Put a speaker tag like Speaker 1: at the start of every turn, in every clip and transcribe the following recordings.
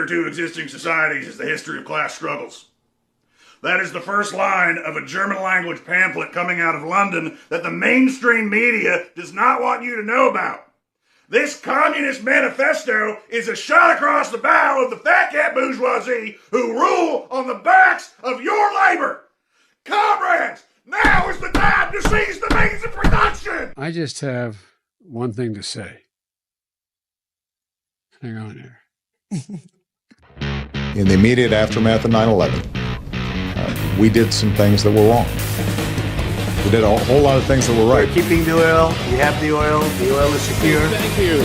Speaker 1: to existing societies is the history of class struggles. That is the first line of a German-language pamphlet coming out of London that the mainstream media does not want you to know about. This communist manifesto is a shot across the bow of the fat cat bourgeoisie who rule on the backs of your labor. Comrades, now is the time to seize the means of production!
Speaker 2: I just have one thing to say. Hang on here.
Speaker 3: In the immediate aftermath of 9/11, we did some things that were wrong. We did a whole lot of things that were right.
Speaker 4: We're keeping the oil. We have the oil. The oil is secure.
Speaker 5: Thank you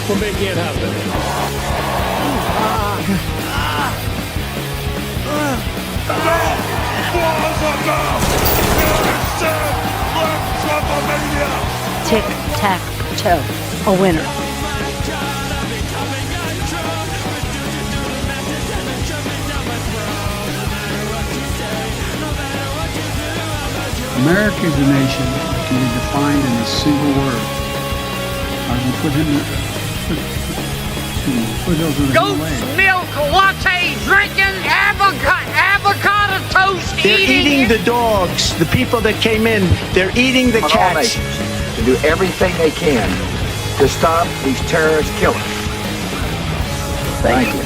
Speaker 5: for making it happen.
Speaker 6: Tic-tac-toe. A winner.
Speaker 2: America is a nation that can be defined in a single word. I will put him in foothills of the
Speaker 7: Goat's milk latte drinking, avocado toast
Speaker 4: They're eating the dogs. The people that came in, they're eating the cats.
Speaker 8: To do everything they can to stop these terrorist killers. Thank you.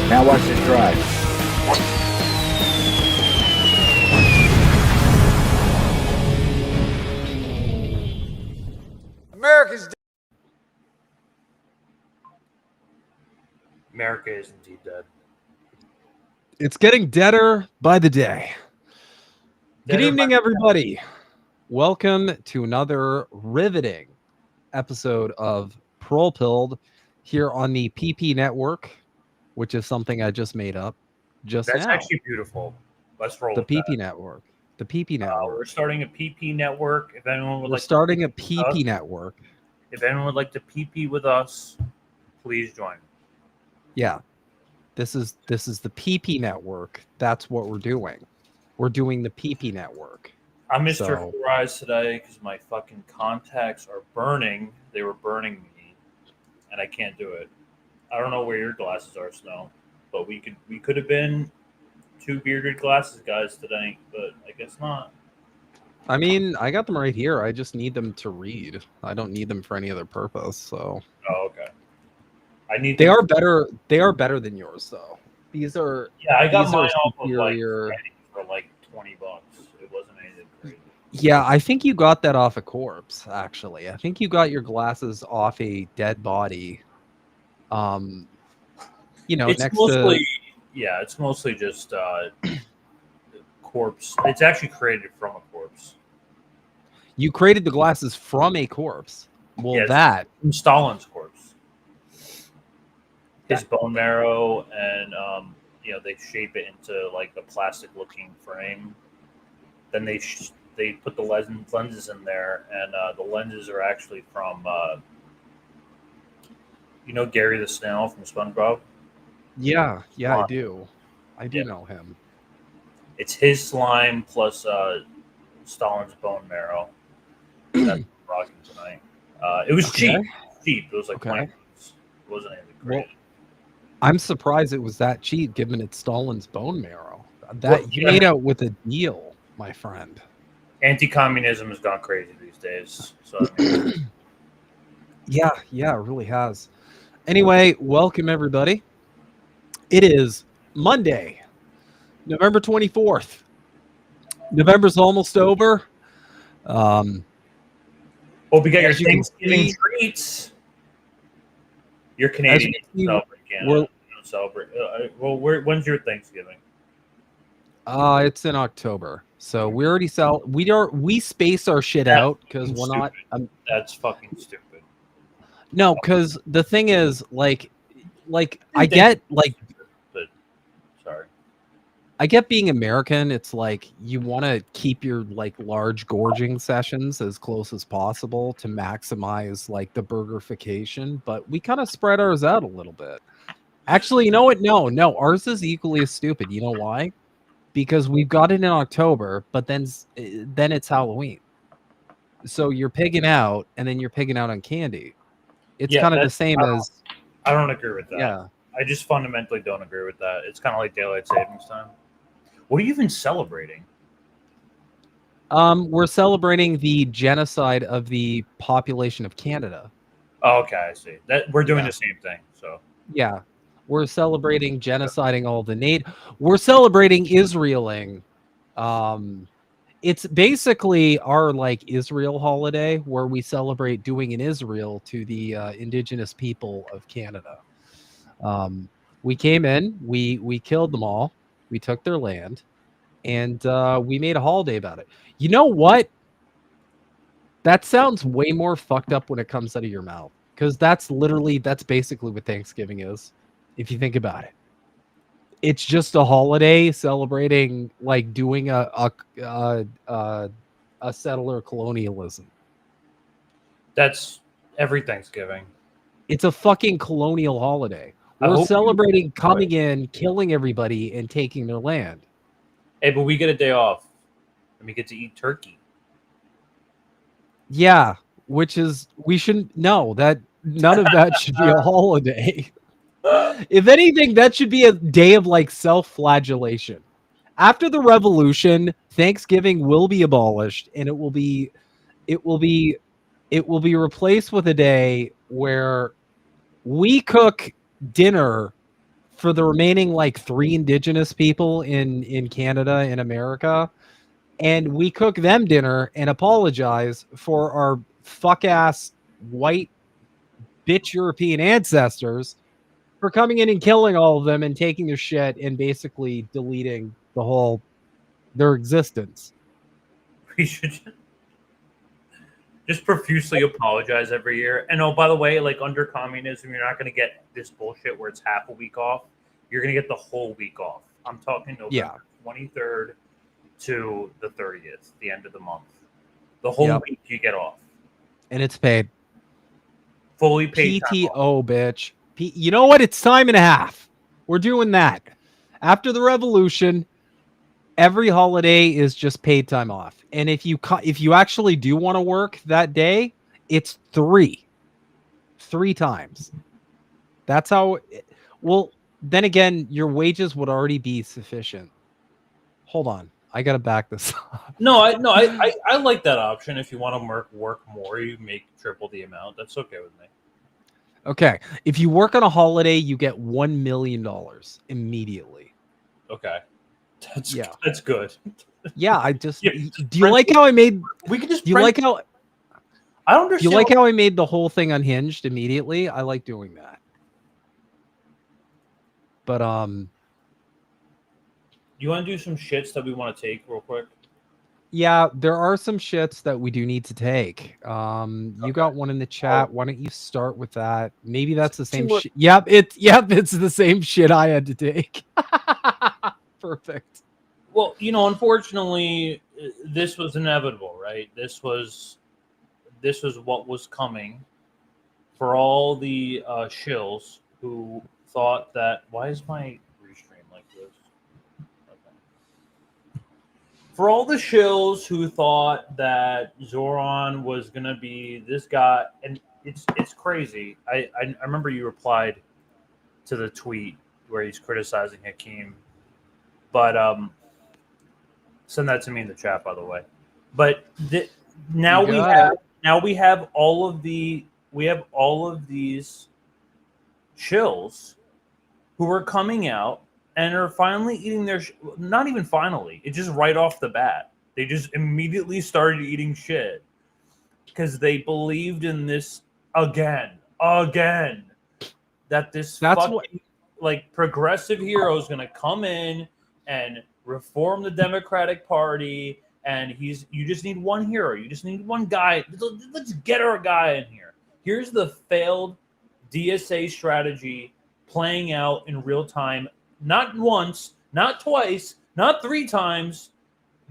Speaker 8: Now watch this drive.
Speaker 9: America is indeed dead.
Speaker 10: It's getting deader by the day. Good evening, everybody. Welcome to another riveting episode of Prolepilled here on the PP Network, which is something I just made up just
Speaker 9: That's
Speaker 10: now.
Speaker 9: actually beautiful. Let's roll
Speaker 10: The
Speaker 9: with
Speaker 10: PP
Speaker 9: that.
Speaker 10: Network. The PP Network.
Speaker 9: We're starting a PP network. If anyone would
Speaker 10: We're
Speaker 9: like
Speaker 10: starting
Speaker 9: to
Speaker 10: a PP Network.
Speaker 9: If anyone would like to PP with us, please join.
Speaker 10: Yeah. This is the PP Network. That's what we're doing. We're doing the PP Network.
Speaker 9: I'm Mr. Four Eyes today because my fucking contacts are burning. They were burning me, and I can't do it. I don't know where your glasses are, Snow, but we could have been two bearded glasses guys today, but I guess not.
Speaker 10: I mean, I got them right here. I just need them to read. I don't need them for any other purpose. So.
Speaker 9: Oh, okay.
Speaker 10: They are better. They are better than yours, though. These are.
Speaker 9: Yeah, I got mine off of
Speaker 10: superior...
Speaker 9: for like $20. It wasn't anything crazy.
Speaker 10: Yeah, I think you got that off a corpse. Actually, I think you got your glasses off a dead body. You know,
Speaker 9: it's
Speaker 10: next
Speaker 9: mostly,
Speaker 10: to.
Speaker 9: Yeah, it's mostly just corpse. It's actually created from a corpse.
Speaker 10: You created the glasses from a corpse. Well,
Speaker 9: yes,
Speaker 10: that
Speaker 9: from Stalin's corpse. His bone marrow, and you know, they shape it into like a plastic-looking frame. Then they put the lenses in there, and the lenses are actually from you know, Gary the Snail from SpongeBob.
Speaker 10: Yeah, I do. I do know him.
Speaker 9: It's his slime plus Stalin's bone marrow. That's what we're rocking tonight. It was cheap. It was like 20 bucks. It wasn't anything crazy.
Speaker 10: Well, I'm surprised it was that cheap, given it's Stalin's bone marrow. That you made out with a deal, my friend.
Speaker 9: Anti-communism has gone crazy these days. So I mean,
Speaker 10: yeah, it really has. Anyway, welcome everybody. It is Monday, November 24th. November's almost over.
Speaker 9: Hope you got your Thanksgiving treats. You're Canadian. Celebrate. Well, when's your Thanksgiving?
Speaker 10: It's in October. So we already we space our shit out because we're not.
Speaker 9: That's fucking stupid.
Speaker 10: No, because the thing is, like I get like.
Speaker 9: But sorry.
Speaker 10: I get being American. It's like you want to keep your like large gorging sessions as close as possible to maximize like the burgerification, but we kind of spread ours out a little bit. Actually, you know what? No, ours is equally as stupid. You know why? Because we've got it in October, but then it's Halloween. So you're pigging out, and then you're pigging out on candy. It's kind of the same as.
Speaker 9: I don't agree with that.
Speaker 10: Yeah.
Speaker 9: I just fundamentally don't agree with that. It's kind of like daylight savings time. What are you even celebrating?
Speaker 10: We're celebrating the genocide of the population of Canada.
Speaker 9: Oh, okay, I see. That we're doing
Speaker 10: Yeah.
Speaker 9: the same thing. So
Speaker 10: Yeah, we're celebrating genociding all the We're celebrating Israeling. It's basically our like Israel holiday where we celebrate doing in Israel to the indigenous people of Canada. We came in, we killed them all, we took their land, and we made a holiday about it. You know what? That sounds way more fucked up when it comes out of your mouth, because that's basically what Thanksgiving is, if you think about it. It's just a holiday celebrating, like, doing a settler colonialism.
Speaker 9: that's every Thanksgiving.
Speaker 10: It's a fucking colonial holiday. We're celebrating coming in, killing everybody, and taking their land.
Speaker 9: Hey, but we get a day off, and we get to eat turkey.
Speaker 10: Yeah, which is we shouldn't. No, that none of that should be a holiday. If anything, that should be a day of like self-flagellation. After the revolution, Thanksgiving will be abolished, and it will be replaced with a day where we cook dinner for the remaining like 3 indigenous people in Canada and America, and we cook them dinner and apologize for our fuck ass white bitch European ancestors for coming in and killing all of them and taking their shit and basically deleting their existence.
Speaker 9: We should just profusely apologize every year. And oh, by the way, like under communism, you're not going to get this bullshit where it's half a week off. You're going to get the whole week off. I'm talking November 23rd to the 30th, the end of the month. The whole week you get off.
Speaker 10: And it's paid.
Speaker 9: Fully paid.
Speaker 10: PTO, bitch. You know what? It's time and a half. We're doing that. After the revolution, every holiday is just paid time off. And if you actually do want to work that day, it's 3 times. That's how. Well, then again, your wages would already be sufficient. Hold on, I gotta back this up.
Speaker 9: No, I like that option. If you want to work more, you make triple the amount. That's okay with me.
Speaker 10: Okay, if you work on a holiday, you get $1 million immediately.
Speaker 9: Okay, that's good.
Speaker 10: Yeah, I just do you like how I made?
Speaker 9: We could just.
Speaker 10: Do you like how?
Speaker 9: I don't understand.
Speaker 10: Do you like how I made the whole thing unhinged immediately? I like doing that. But
Speaker 9: you want to do some shits that we want to take real quick?
Speaker 10: Yeah, there are some shits that we do need to take. You got one in the chat. Why don't you start with that? Maybe that's the same shit. Yep, it's the same shit I had to take. Perfect.
Speaker 9: Well, unfortunately, this was inevitable, right? This was what was coming for all the shills who thought that. Why is my restream like this? Okay. For all the shills who thought that Zoran was gonna be this guy, and it's crazy. I remember you replied to the tweet where he's criticizing Hakeem, but send that to me in the chat, by the way. But now we have all of these shills who are coming out and are finally eating their not even finally. It's just right off the bat. They just immediately started eating shit because they believed in this again that this progressive hero is going to come in and reform the Democratic Party, and you just need one hero. You just need one guy. Let's get our guy in here. Here's the failed DSA strategy playing out in real time. Not once, not twice, not 3 times,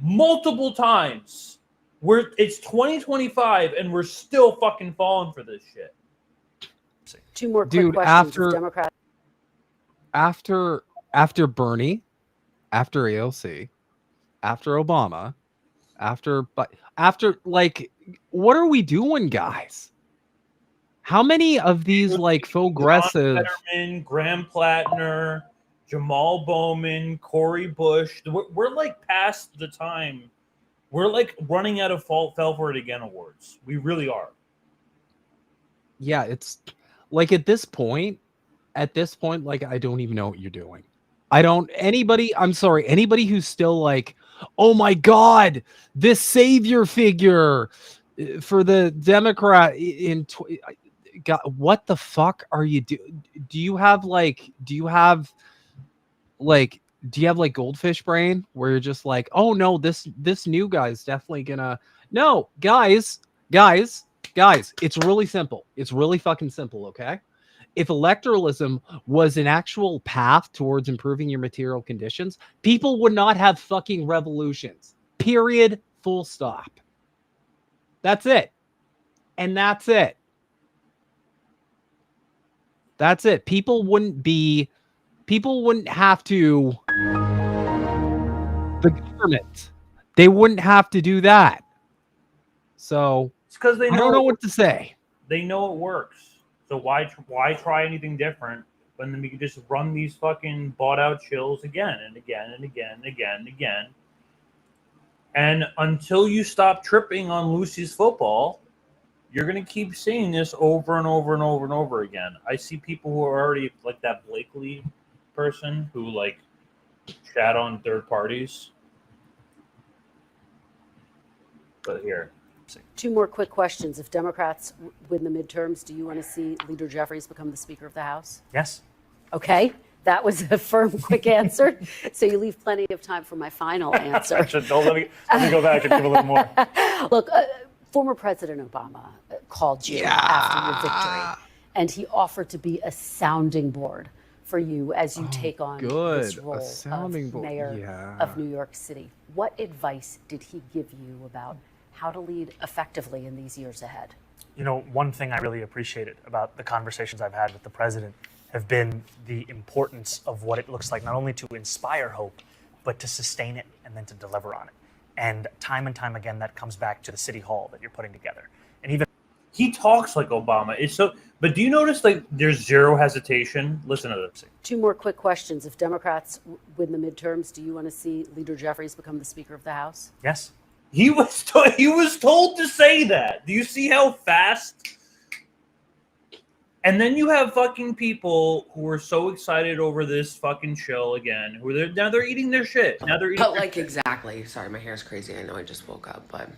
Speaker 9: multiple times. It's 2025 and we're still fucking falling for this shit.
Speaker 6: 2 more quick questions.
Speaker 10: After Bernie, after AOC, after Obama, after like, what are we doing, guys? How many of these like faux aggressive
Speaker 9: Fetterman, Graham Plattner, Jamal Bowman, Corey Bush? We're like past the time. We're like running out of fell for it again awards. We really are.
Speaker 10: Yeah, it's like at this point, like I don't even know what you're doing. I'm sorry, anybody who's still like, oh my God, this savior figure for the Democrat God, what the fuck are you doing? Do you have like goldfish brain where you're just like, oh no, this new guy's definitely gonna. No, guys, it's really simple. It's really fucking simple, okay? If electoralism was an actual path towards improving your material conditions, people would not have fucking revolutions. Period. Full stop. That's it. And that's it. That's it. People wouldn't have to, the government, they wouldn't have to do that. So
Speaker 9: it's because they
Speaker 10: I don't know what to say.
Speaker 9: They know it works. So why try anything different when we can just run these fucking bought out chills again and again and again and again and again. And until you stop tripping on Lucy's football, you're going to keep seeing this over and over and over and over again. I see people who are already like that Blakely person who like chat on third parties. But here.
Speaker 6: Two more quick questions. If Democrats win the midterms, do you want to see Leader Jeffries become the Speaker of the House?
Speaker 11: Yes.
Speaker 6: Okay. That was a firm, quick answer. So you leave plenty of time for my final answer.
Speaker 11: Let me go back and give a little more.
Speaker 6: Look, former President Obama called you after your victory, and he offered to be a sounding board for you as you take on this role of mayor of New York City. What advice did he give you about how to lead effectively in these years ahead?
Speaker 11: You know, one thing I really appreciated about the conversations I've had with the president have been the importance of what it looks like, not only to inspire hope, but to sustain it and then to deliver on it. And time again, that comes back to the city hall that you're putting together. And even
Speaker 9: he talks like Obama. It's so, but do you notice like there's zero hesitation? Listen to this.
Speaker 6: Two more quick questions. If Democrats win the midterms, do you want to see Leader Jeffries become the Speaker of the House?
Speaker 11: Yes.
Speaker 9: He was told to say that. Do you see how fast? And then you have fucking people who are so excited over this fucking show again. Now they're eating their shit. Now they're eating.
Speaker 12: But like exactly. Sorry, my hair's crazy. I know I just woke up, but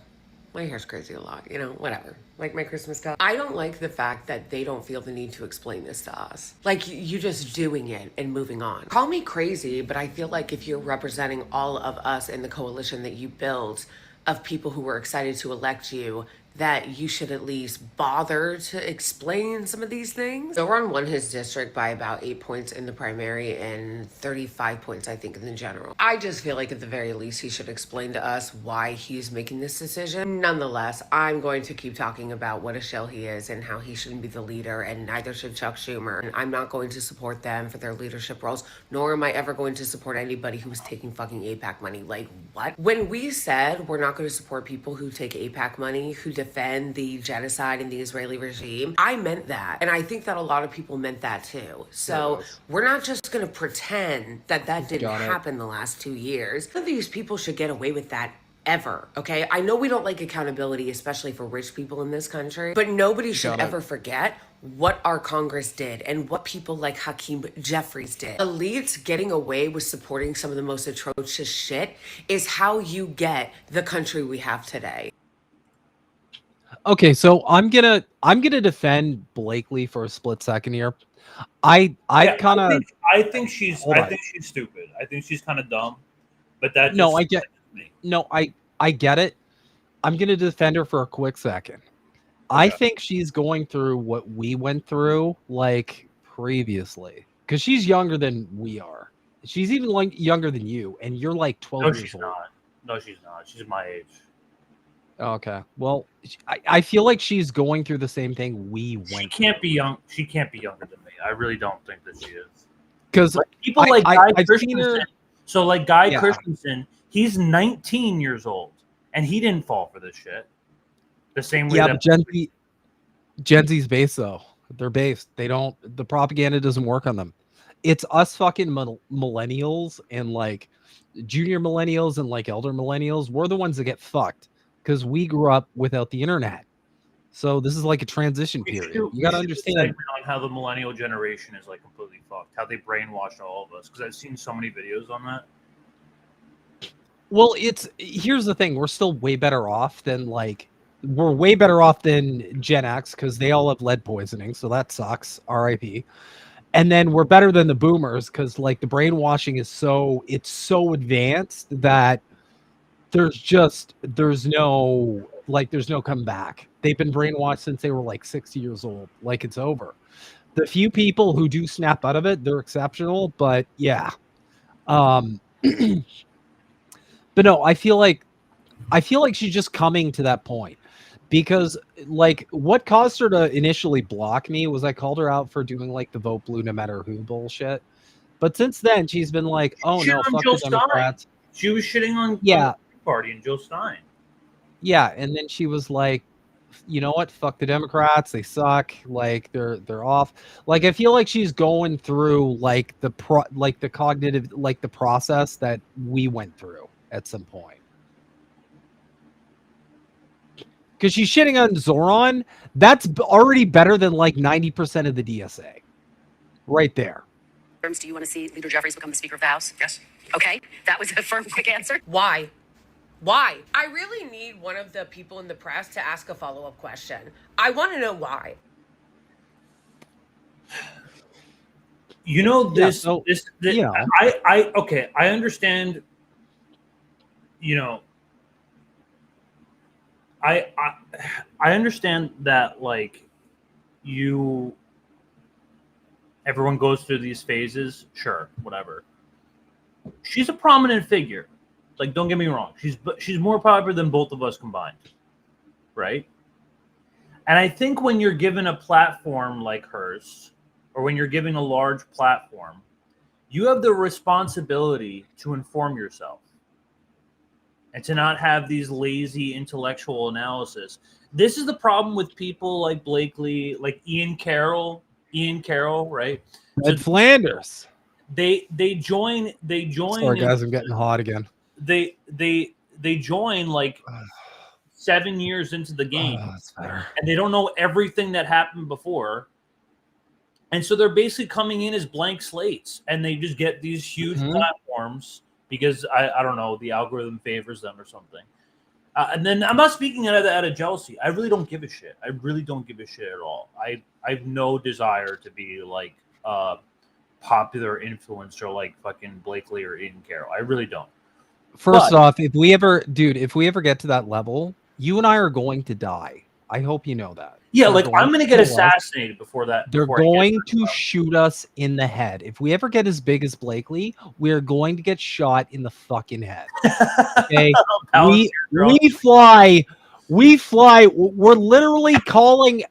Speaker 12: my hair's crazy a lot. You know, whatever. Like my Christmas stuff. I don't like the fact that they don't feel the need to explain this to us. Like you just doing it and moving on. Call me crazy, but I feel like if you're representing all of us in the coalition that you built of people who were excited to elect you, that you should at least bother to explain some of these things. Zoran won his district by about 8 points in the primary and 35 points, I think, in the general. I just feel like at the very least, he should explain to us why he's making this decision. Nonetheless, I'm going to keep talking about what a shell he is and how he shouldn't be the leader, and neither should Chuck Schumer. And I'm not going to support them for their leadership roles, nor am I ever going to support anybody who's taking fucking AIPAC money. Like, what? When we said we're not going to support people who take AIPAC money, who defend the genocide and the Israeli regime, I meant that. And I think that a lot of people meant that too. So we're not just going to pretend that that didn't happen the last 2 years. None of these people should get away with that ever, okay? I know we don't like accountability, especially for rich people in this country, but nobody should ever forget what our Congress did and what people like Hakeem Jeffries did. Elites getting away with supporting some of the most atrocious shit is how you get the country we have today.
Speaker 10: Okay, so I'm gonna defend Blakely for a split second here. I
Speaker 9: think she's stupid. I think she's kind of dumb. But that
Speaker 10: I get it. I'm gonna defend her for a quick second. Okay. I think she's going through what we went through like previously, because she's younger than we are. She's even like younger than you, and you're like 12 years old.
Speaker 9: No, she's not. She's my age.
Speaker 10: Okay. Well, I feel like she's going through the same thing we went through.
Speaker 9: She can't be younger than me. I really don't think that she is.
Speaker 10: Because
Speaker 9: people like Guy Christensen. So like Guy Christensen, he's 19 years old, and he didn't fall for this shit. The same way.
Speaker 10: Gen Z's based though. They're based. The propaganda doesn't work on them. It's us fucking millennials and like junior millennials and like elder millennials. We're the ones that get fucked because we grew up without the internet. So this is like a transition period. You got to understand
Speaker 9: on how the millennial generation is like completely fucked, how they brainwashed all of us. Because I've seen so many videos on that.
Speaker 10: Well, here's the thing. We're still way better off than we're way better off than Gen X because they all have lead poisoning. So that sucks. RIP. And then we're better than the boomers because like the brainwashing is so advanced that there's no coming back. They've been brainwashed since they were like 60 years old. Like it's over. The few people who do snap out of it, they're exceptional. But yeah. But no, I feel like she's just coming to that point because like what caused her to initially block me was I called her out for doing like the vote blue no matter who bullshit. But since then she's been like, oh no, fuck the Democrats.
Speaker 9: She was shitting on
Speaker 10: the
Speaker 9: party and Jill Stein.
Speaker 10: Yeah, and then she was like, you know what? Fuck the Democrats. They suck. Like they're off. Like I feel like she's going through like the cognitive like the process that we went through at some point. Because she's shitting on Zoran. That's already better than like 90% of the DSA. Right there.
Speaker 6: Do you want to see Leader Jeffries become the Speaker of the House?
Speaker 12: Yes.
Speaker 6: Okay, that was a firm, quick answer.
Speaker 12: Why? Why? I really need one of the people in the press to ask a follow-up question. I want to know why.
Speaker 9: You know this.
Speaker 10: Yeah,
Speaker 9: I understand. You know, I understand that like everyone goes through these phases. Sure, whatever. She's a prominent figure. Like, don't get me wrong. She's more popular than both of us combined, right? And I think when you're given a platform like hers, or when you're given a large platform, you have the responsibility to inform yourself and to not have these lazy intellectual analysis. This is the problem with people like Blakely, like Ian Carroll, right?
Speaker 10: Ed Flanders.
Speaker 9: They join.
Speaker 10: Sorry, guys, I'm getting hot again.
Speaker 9: They join like 7 years into the game, and they don't know everything that happened before, and so they're basically coming in as blank slates, and they just get these huge platforms because I don't know, the algorithm favors them or something. And then I'm not speaking out of jealousy. I really don't give a shit. I really don't give a shit at all. I have no desire to be like popular influencer like fucking Blakely or Ian Carroll. I really don't.
Speaker 10: First off, if we ever get to that level, you and I are going to die. I hope you know that.
Speaker 9: Yeah, like I'm going to get assassinated before that.
Speaker 10: They're going to shoot us in the head. If we ever get as big as Blakely, we're going to get shot in the fucking head. Okay, we fly. We're literally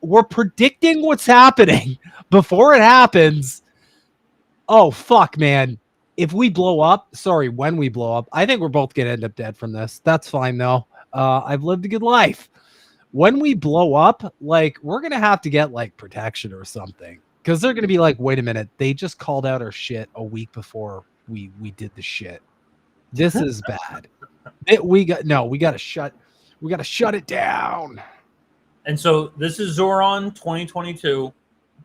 Speaker 10: we're predicting what's happening before it happens. Oh fuck, man. If we blow up, when we blow up, I think we're both going to end up dead from this. That's fine, though. I've lived a good life. When we blow up, like, we're going to have to get, like, protection or something. Because they're going to be like, wait a minute. They just called out our shit a week before we did the shit. This is bad. We got to shut it down.
Speaker 9: And so this is Zoran 2022.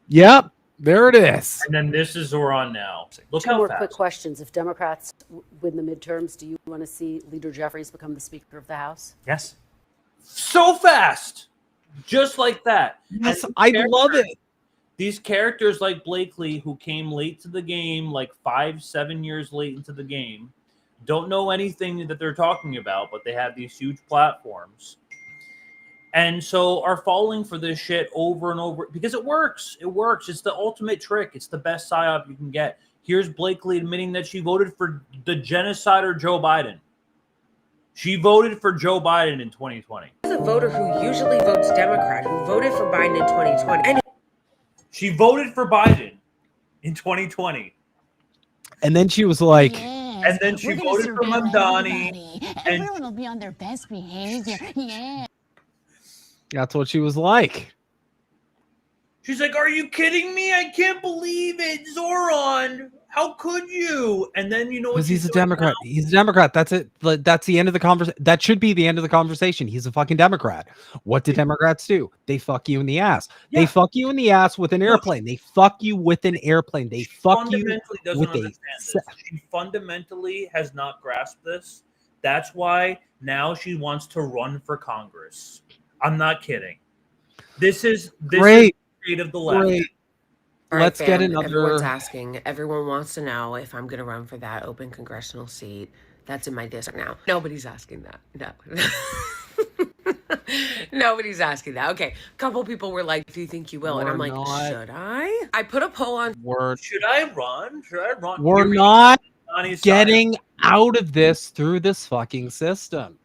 Speaker 10: Yep. There it is.
Speaker 9: And then this is Zoran now. Look
Speaker 6: Two more quick questions. If Democrats win the midterms, do you want to see Leader Jeffries become the Speaker of the House?
Speaker 11: Yes.
Speaker 9: So fast. Just like that.
Speaker 10: Yes, I love it.
Speaker 9: These characters like Blakely, who came late to the game, like 5-7 years late into the game, don't know anything that they're talking about, but they have these huge platforms. And so are falling for this shit over and over because it works. It works. It's the ultimate trick. It's the best PSYOP you can get. Here's Blakely admitting that she voted for the genocider Joe Biden. She voted for Joe Biden in 2020.
Speaker 12: As a voter who usually votes Democrat, who voted for Biden in 2020. And
Speaker 9: she voted for Biden in 2020.
Speaker 10: And then she was like...
Speaker 13: Yes,
Speaker 9: and then she voted for Mamdani.
Speaker 13: Everyone will be on their best behavior. Yeah.
Speaker 10: That's what she was like.
Speaker 9: She's like, "Are you kidding me? I can't believe it, Zoran. How could you?" And then you know what?
Speaker 10: Because he's a Democrat. Now? He's a Democrat. That's it. That's the end of the conversation. That should be the end of the conversation. He's a fucking Democrat. What do Democrats do? They fuck you in the ass. Yeah. They fuck you in the ass with an airplane. They fuck you with an airplane. They fuck you with a.
Speaker 9: She fundamentally has not grasped this. That's why now she wants to run for Congress. I'm not kidding. This is
Speaker 10: great.
Speaker 9: State of the left.
Speaker 10: Great.
Speaker 12: All
Speaker 10: Let's
Speaker 12: right, fam,
Speaker 10: get another.
Speaker 12: Everyone's asking. Everyone wants to know if I'm going to run for that open congressional seat that's in my district now. Nobody's asking that. No. Nobody's asking that. Okay. A couple people were like, "Do you think you will?" And I'm like, "Should I?" I put a poll on.
Speaker 9: Should I run? Should I run?
Speaker 10: We're not getting out of this through this fucking system.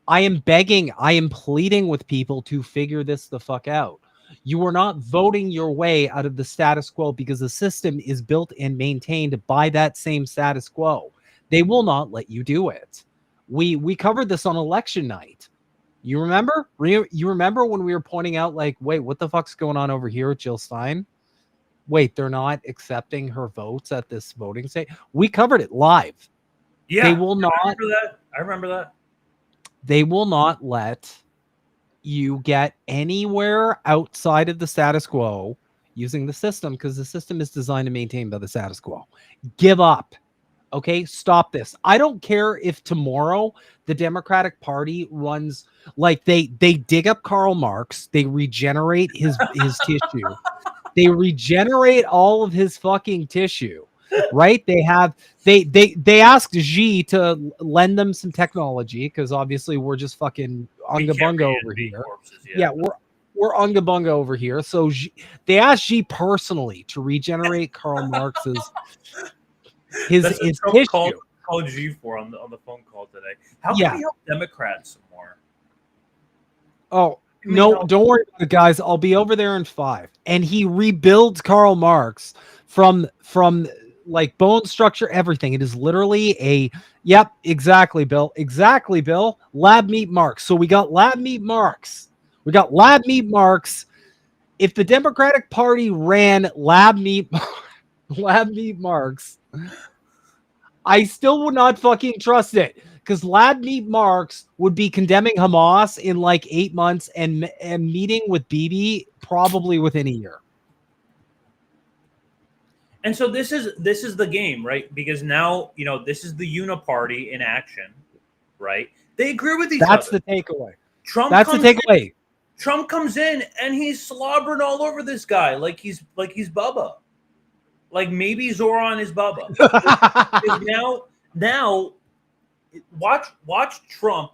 Speaker 10: I am begging. I am pleading with people to figure this the fuck out. You are not voting your way out of the status quo because the system is built and maintained by that same status quo. They will not let you do it. We covered this on election night. You remember? You remember when we were pointing out, like, wait, what the fuck's going on over here with Jill Stein? Wait, they're not accepting her votes at this voting state. We covered it live.
Speaker 9: Yeah,
Speaker 10: they will not.
Speaker 9: I remember that.
Speaker 10: They will not let you get anywhere outside of the status quo using the system because the system is designed to maintain by the status quo. Give up. Okay, stop this. I don't care if tomorrow the Democratic Party runs like they dig up Karl Marx, they regenerate his tissue. They regenerate all of his fucking tissue. Right? They asked Xi to lend them some technology because obviously we're just fucking unga bunga over here. Yeah, we're unga bunga over here. So they asked Xi personally to regenerate Karl Marx's his tissue.
Speaker 9: Called Xi for on the phone call today. How can we help Democrats some more?
Speaker 10: Oh no, don't worry about it, guys. I'll be over there in 5. And he rebuilds Karl Marx from like bone structure, everything. It is literally yep, exactly, Bill. Exactly, Bill. Lab meat Marx. So we got lab meat Marx. If the Democratic Party ran lab meat Marx, I still would not fucking trust it. Because lab meat Marx would be condemning Hamas in like 8 months and meeting with Bibi probably within a year.
Speaker 9: And so this is the game, right? Because now, this is the uniparty in action, right? They agree with each other.
Speaker 10: That's the takeaway.
Speaker 9: Trump comes in and he's slobbering all over this guy like he's Bubba. Like maybe Zoran is Bubba. now watch Trump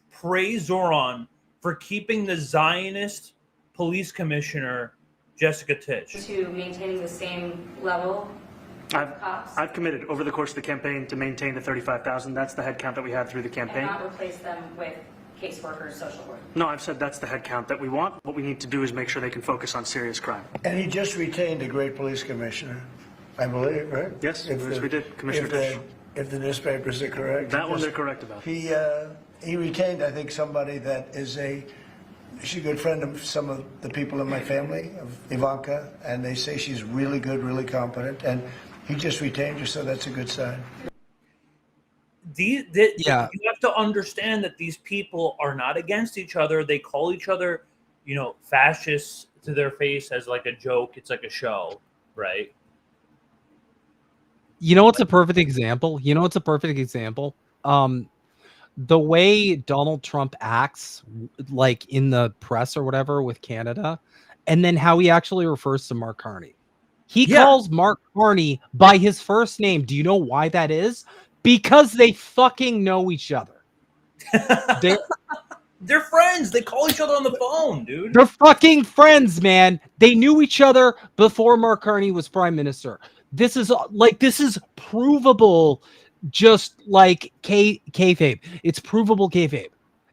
Speaker 9: praise Zoran for keeping the Zionist police commissioner Jessica Tisch
Speaker 13: to maintaining the same level.
Speaker 11: I've committed over the course of the campaign to maintain the 35,000. That's the head count that we had through the campaign.
Speaker 13: And not replace them with caseworkers, social work.
Speaker 11: No, I've said that's the head count that we want. What we need to do is make sure they can focus on serious crime.
Speaker 14: And he just retained a great police commissioner, I believe, right?
Speaker 11: Yes, we did. Commissioner Tisch.
Speaker 14: If the newspapers are correct.
Speaker 11: That one they're correct about.
Speaker 14: He retained, I think, somebody that is she's a good friend of some of the people in my family, of Ivanka, and they say she's really good, really competent, and he just retained her, so that's a good sign.
Speaker 9: You have to understand that these people are not against each other. They call each other, fascists to their face as like a joke. It's like a show, right?
Speaker 10: What's a perfect example? The way Donald Trump acts, like in the press or whatever with Canada, and then how he actually refers to Mark Carney. He calls Mark Carney by his first name. Do you know why that is? Because they fucking know each other.
Speaker 9: They're friends. They call each other on the phone, dude.
Speaker 10: They're fucking friends, man. They knew each other before Mark Carney was prime minister. This is provable. Just like kayfabe. It's provable kayfabe.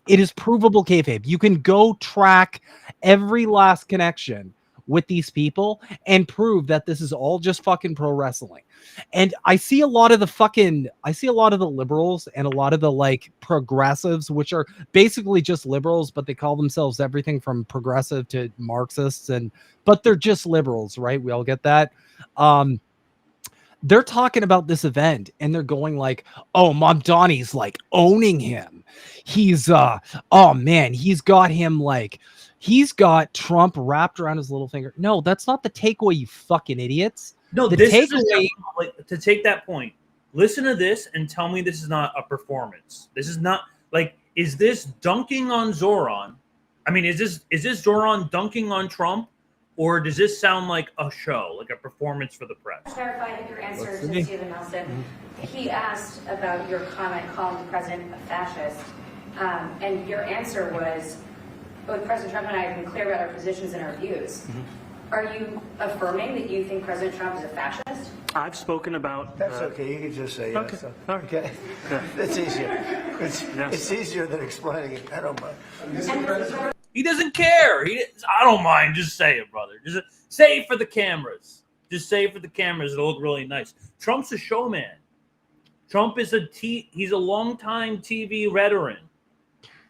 Speaker 10: It is provable kayfabe. You can go track every last connection with these people and prove that this is all just fucking pro wrestling. And I see a lot of the liberals and a lot of the like progressives, which are basically just liberals, but they call themselves everything from progressive to Marxists, but they're just liberals, right? We all get that. They're talking about this event and they're going like, oh, Mamdani's like owning him. He's oh man, he's got Trump wrapped around his little finger. No, that's not the takeaway, you fucking idiots.
Speaker 9: No,
Speaker 10: the
Speaker 9: this
Speaker 10: takeaway
Speaker 9: is to take that point. Listen to this and tell me this is not a performance. This is not like, is this dunking on Zoran? I mean, is this Zoran dunking on Trump? Or does this sound like a show, like a performance for the press?
Speaker 13: Clarify that your answer to Stephen Nelson. He asked about your comment calling the president a fascist, and your answer was, both President Trump and I have been clear about our positions and our views. Are you affirming that you think President Trump is a fascist?
Speaker 11: I've spoken about...
Speaker 14: That's okay. You can just say yes.
Speaker 11: Okay.
Speaker 14: That's easier. It's easier than explaining it. I don't mind.
Speaker 9: He doesn't care. I don't mind. Just say it, brother. Just say it for the cameras. Just say it for the cameras. It'll look really nice. Trump's a showman. Trump is he's a longtime TV veteran.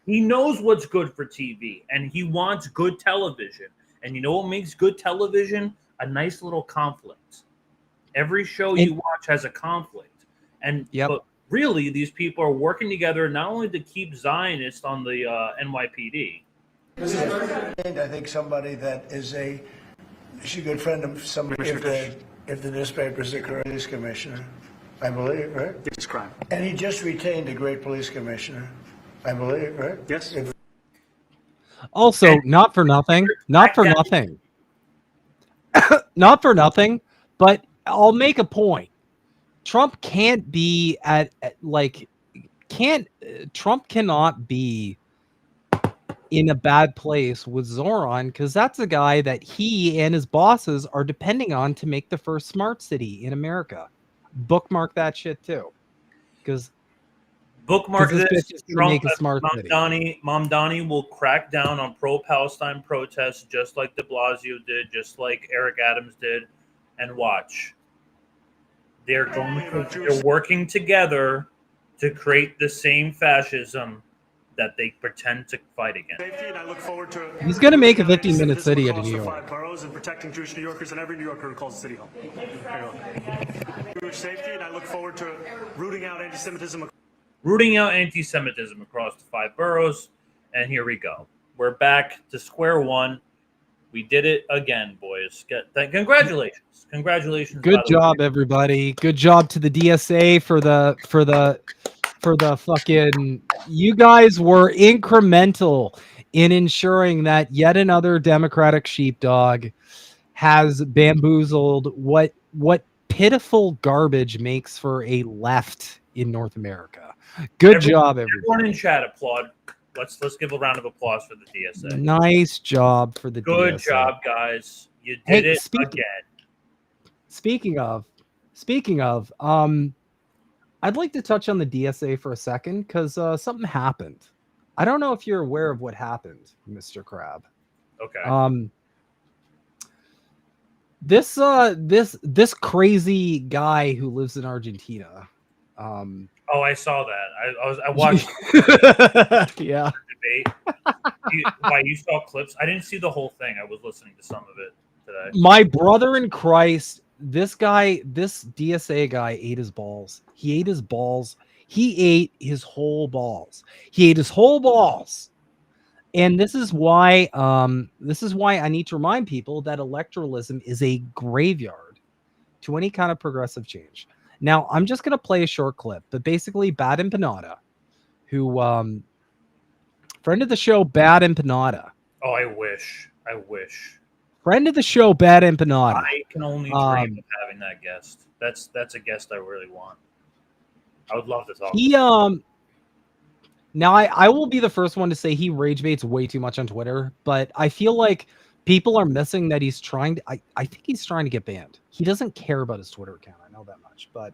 Speaker 9: He knows what's good for TV, and he wants good television. And you know what makes good television? A nice little conflict. Every show you watch has a conflict. But really, these people are working together not only to keep Zionists on the NYPD.
Speaker 14: I think somebody that is she's a good friend of somebody, if the newspaper's a police commissioner, I believe, right?
Speaker 11: It's crime.
Speaker 14: And he just retained a great police commissioner, I believe, right?
Speaker 11: Yes.
Speaker 10: Also, not for nothing, not for nothing, but I'll make a point. Trump can't be Trump cannot be in a bad place with Zoran, because that's a guy that he and his bosses are depending on to make the first smart city in America. Bookmark that shit too, because
Speaker 9: bookmark this. Trump,
Speaker 10: make a smart city.
Speaker 9: Mamdani will crack down on pro-Palestine protests just like de Blasio did, just like Eric Adams did, and watch. They're working together to create the same fascism that they pretend to fight against.
Speaker 10: He's going to make a 15-minute city out of New York.
Speaker 11: 5 boroughs and protecting Jewish New Yorkers and every New Yorker who calls the city home. Jewish safety, and I look forward to rooting out anti-Semitism
Speaker 9: across the 5 boroughs. And here we go. We're back to square one. We did it again, boys. Congratulations. Congratulations.
Speaker 10: Good job, everybody. Good job to the DSA for the fucking, you guys were incremental in ensuring that yet another Democratic sheepdog has bamboozled what pitiful garbage makes for a left in North America. Good job, everybody.
Speaker 9: Everyone in chat applaud. Let's give a round of applause for the DSA.
Speaker 10: Nice job for the DSA.
Speaker 9: Good job, guys. You did it again.
Speaker 10: Speaking of, I'd like to touch on the DSA for a second because something happened. I don't know if you're aware of what happened, Mr. Crab.
Speaker 9: Okay.
Speaker 10: This crazy guy who lives in Argentina.
Speaker 9: Oh, I saw that. I watched.
Speaker 10: Yeah.
Speaker 9: Debate. You saw clips? I didn't see the whole thing. I was listening to some of it today.
Speaker 10: My brother in Christ. This DSA guy ate his balls. He ate his balls. He ate his whole balls. He ate his whole balls. And this is why I need to remind people that electoralism is a graveyard to any kind of progressive change. Now, I'm just going to play a short clip, but basically Bad Empanada, who friend of the show, Bad Empanada.
Speaker 9: Oh, I wish.
Speaker 10: Friend of the show, Bad Empanada.
Speaker 9: I can only dream of having that guest. That's a guest I really want. I would love to talk.
Speaker 10: Now I will be the first one to say he rage baits way too much on Twitter, but I feel like people are missing that he's trying to. I think he's trying to get banned. He doesn't care about his Twitter account. I know that much, but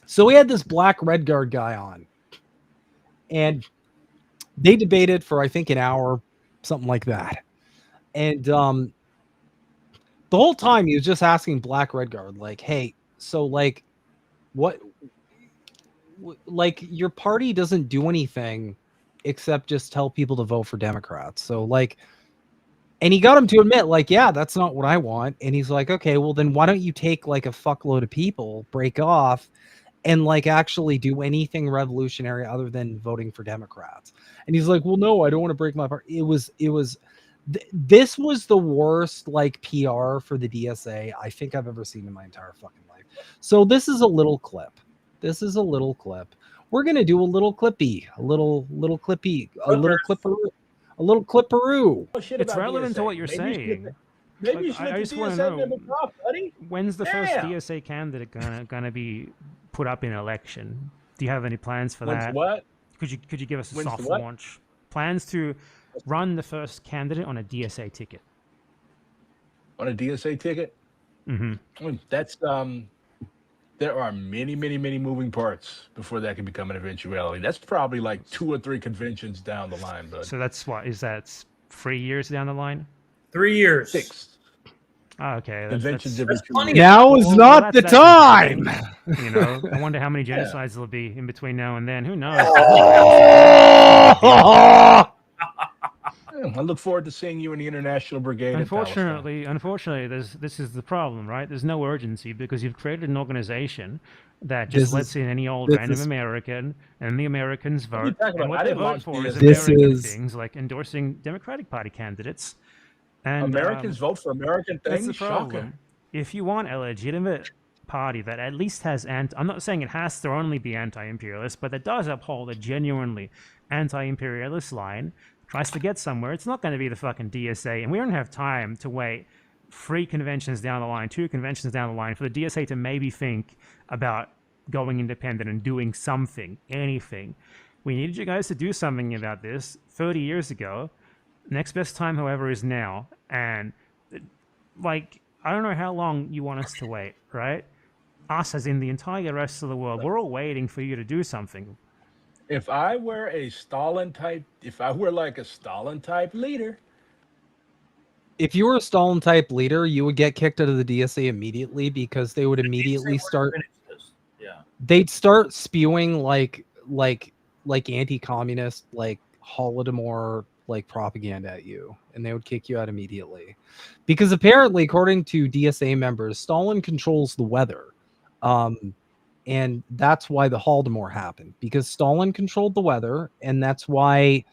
Speaker 10: so we had this Black Red Guard guy on, and they debated for I think an hour, something like that. And The whole time he was just asking Black Redguard, like, hey, so like, what, like, your party doesn't do anything except just tell people to vote for Democrats. So like, and he got him to admit, like, yeah, that's not what I want. And he's like, okay, well then why don't you take like a fuckload of people, break off, and like actually do anything revolutionary other than voting for Democrats? And he's like, well, no, I don't want to break my party. This was the worst like PR for the DSA I think I've ever seen in my entire fucking life. So this is a little clip. We're gonna do a little clippy, a little clipperoo.
Speaker 15: It's relevant to what you're saying.
Speaker 5: Maybe you should
Speaker 15: I
Speaker 5: let
Speaker 15: just
Speaker 5: the
Speaker 15: want to
Speaker 5: DSA
Speaker 15: know,
Speaker 5: member talk, buddy.
Speaker 15: when's the first DSA candidate gonna be put up in election? Do you have any plans for
Speaker 5: When's
Speaker 15: that?
Speaker 5: what?
Speaker 15: Could you give us a
Speaker 5: When's
Speaker 15: soft
Speaker 5: the what?
Speaker 15: launch? Plans to run the first candidate on a DSA ticket.
Speaker 5: On a DSA ticket?
Speaker 15: Mm-hmm.
Speaker 5: That's there are many moving parts before that can become an eventuality. That's probably like 2 or 3 conventions down the line, bud.
Speaker 15: So that's what is that 3 years down the line?
Speaker 9: 3 years.
Speaker 5: 6.
Speaker 15: Oh, okay.
Speaker 5: Conventions
Speaker 15: That's
Speaker 5: every 2 years.
Speaker 10: Now is not the time.
Speaker 15: You know, I wonder how many genocides there'll be in between now and then. Who knows?
Speaker 5: I look forward to seeing you in the International Brigade.
Speaker 15: Unfortunately, this is the problem, right? There's no urgency because you've created an organization that just lets in any old random American, and the Americans vote. And what they vote for is American things like endorsing Democratic Party candidates. And
Speaker 5: Americans vote for American things?
Speaker 15: That's the problem. If you want a legitimate party that at least has I'm not saying it has to only be anti-imperialist, but that does uphold a genuinely anti-imperialist line, tries to get somewhere, it's not going to be the fucking DSA. And we don't have time to wait 3 conventions down the line, 2 conventions down the line for the DSA to maybe think about going independent and doing something, anything. We needed you guys to do something about this 30 years ago. Next best time, however, is now. And, like, I don't know how long you want us to wait, right? Us, as in the entire rest of the world, we're all waiting for you to do something.
Speaker 5: If I were a Stalin type, like a Stalin type leader.
Speaker 10: If you were a Stalin type leader, you would get kicked out of the DSA immediately because they would immediately start.
Speaker 9: Yeah.
Speaker 10: They'd start spewing like anti-communist, like Holodomor like propaganda at you, and they would kick you out immediately. Because apparently, according to DSA members, Stalin controls the weather. And that's why the Holodomor happened, because Stalin controlled the weather, and that's why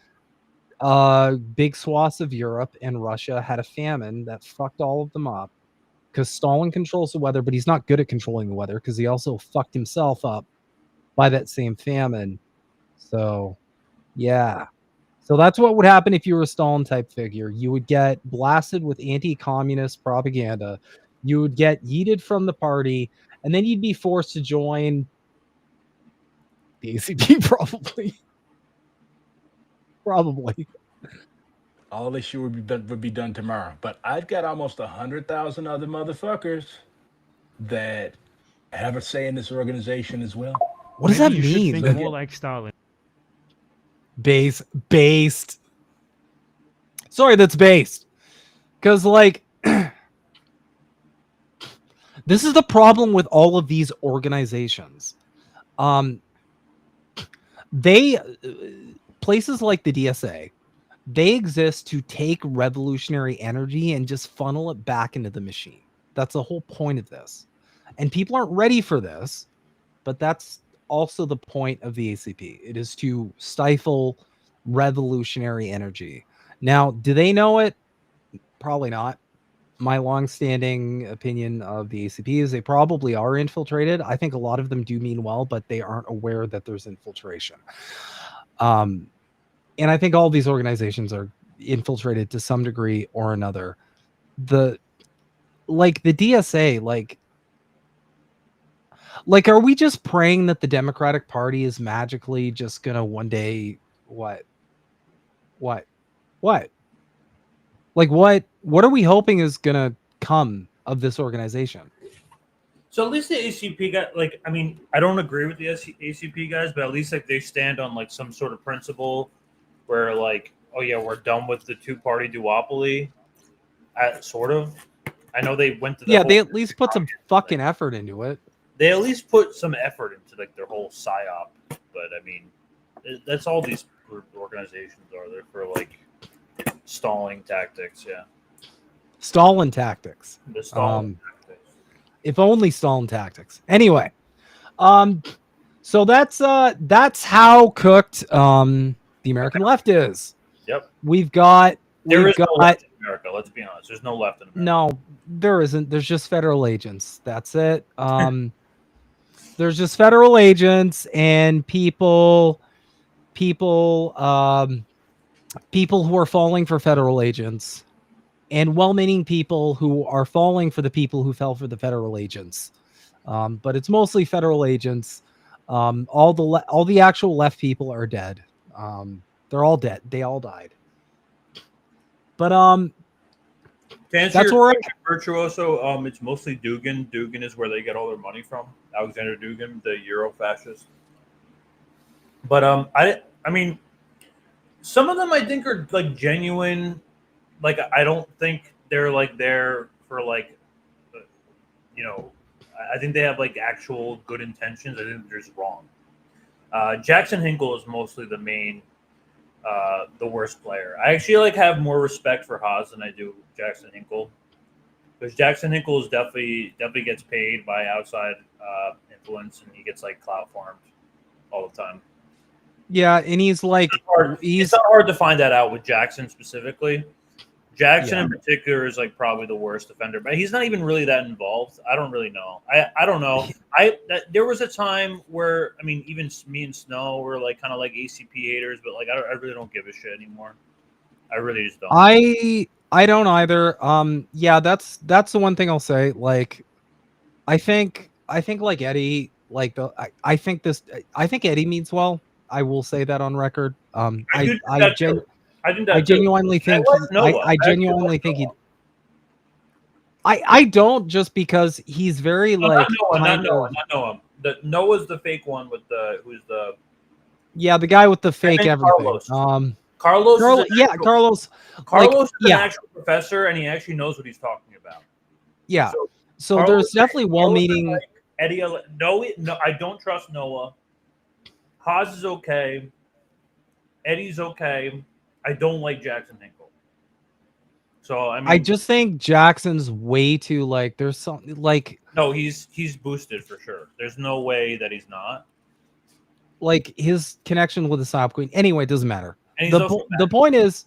Speaker 10: big swaths of Europe and Russia had a famine that fucked all of them up, because Stalin controls the weather, but he's not good at controlling the weather because he also fucked himself up by that same famine. So, yeah. So that's what would happen if you were a Stalin type figure. You would get blasted with anti-communist propaganda. You would get yeeted from the party, and then you'd be forced to join the ACP, probably. Probably.
Speaker 5: All this shit would be done tomorrow. But I've got almost 100,000 other motherfuckers that have a say in this organization as well.
Speaker 10: What does that mean?
Speaker 15: Think more like Stalin.
Speaker 10: Based. Sorry, that's based. Because, like, this is the problem with all of these organizations. Places like the DSA, they exist to take revolutionary energy and just funnel it back into the machine. That's the whole point of this. And people aren't ready for this, but that's also the point of the ACP. It is to stifle revolutionary energy. Now, do they know it? Probably not. My long-standing opinion of the ACP is they probably are infiltrated. I think a lot of them do mean well, but they aren't aware that there's infiltration. And I think all these organizations are infiltrated to some degree or another. The DSA, like, are we just praying that the Democratic Party is magically just gonna one day what? Like, what are we hoping is gonna come of this organization?
Speaker 9: So at least the ACP got, like, I mean, I don't agree with the ACP guys, but at least like they stand on like some sort of principle where like, oh yeah, we're done with the 2-party duopoly, sort of. I know they went to the
Speaker 10: Yeah,
Speaker 9: whole
Speaker 10: they at least put some fucking effort into it.
Speaker 9: They at least put some effort into like their whole PSYOP. But I mean, that's all these organizations are. They're for like stalling tactics. Yeah.
Speaker 10: Stalin tactics.
Speaker 9: The stalling tactics.
Speaker 10: If only Stalin tactics. Anyway, so that's how cooked the American left is.
Speaker 9: Yep.
Speaker 10: There is
Speaker 9: no left in America. Let's be honest. There's no left in America.
Speaker 10: No, there isn't. There's just federal agents. That's it. There's just federal agents and people who are falling for federal agents, and well-meaning people who are falling for the people who fell for the federal agents. But it's mostly federal agents. All the actual left people are dead. They're all dead. They all died. But
Speaker 9: to answer
Speaker 10: that's
Speaker 9: your
Speaker 10: where
Speaker 9: question, Virtuoso, it's mostly Dugin. Dugin is where they get all their money from. Alexander Dugin, the Euro fascist. But I mean, some of them I think are like genuine. Like I don't think they're like there for like, I think they have like actual good intentions. I think they're just wrong. Jackson Hinkle is mostly the main, the worst player. I actually like have more respect for Haas than I do Jackson Hinkle, because Jackson Hinkle is definitely gets paid by outside influence, and he gets like clout farmed all the time.
Speaker 10: Yeah, and he's like,
Speaker 9: it's not hard to find that out with Jackson specifically. Jackson in particular is like probably the worst offender, but he's not even really that involved. I don't really know. I don't know. There was a time where, I mean, even me and Snow were like kind of like ACP haters, but like I really don't give a shit anymore. I really just don't.
Speaker 10: I don't either. Yeah, that's the one thing I'll say. Like, I think like Eddie, like I think Eddie means well. I will say that on record. I genuinely think I don't, just because he's very like
Speaker 9: not Noah. Noah's the fake one with who's the
Speaker 10: the guy with the fake everything.
Speaker 9: Carlos.
Speaker 10: Carlos.
Speaker 9: Carlos is an actual professor, and he actually knows what he's talking about.
Speaker 10: Yeah. So there's definitely well-meaning.
Speaker 9: Like Eddie, no, I don't trust Noah. Haas is okay. Eddie's okay. I don't like Jackson Hinkle. So I mean,
Speaker 10: I just think Jackson's way too like. There's something like.
Speaker 9: No, he's boosted for sure. There's no way that he's not.
Speaker 10: Like his connection with the PSYOP queen. Anyway, it doesn't matter. The point is,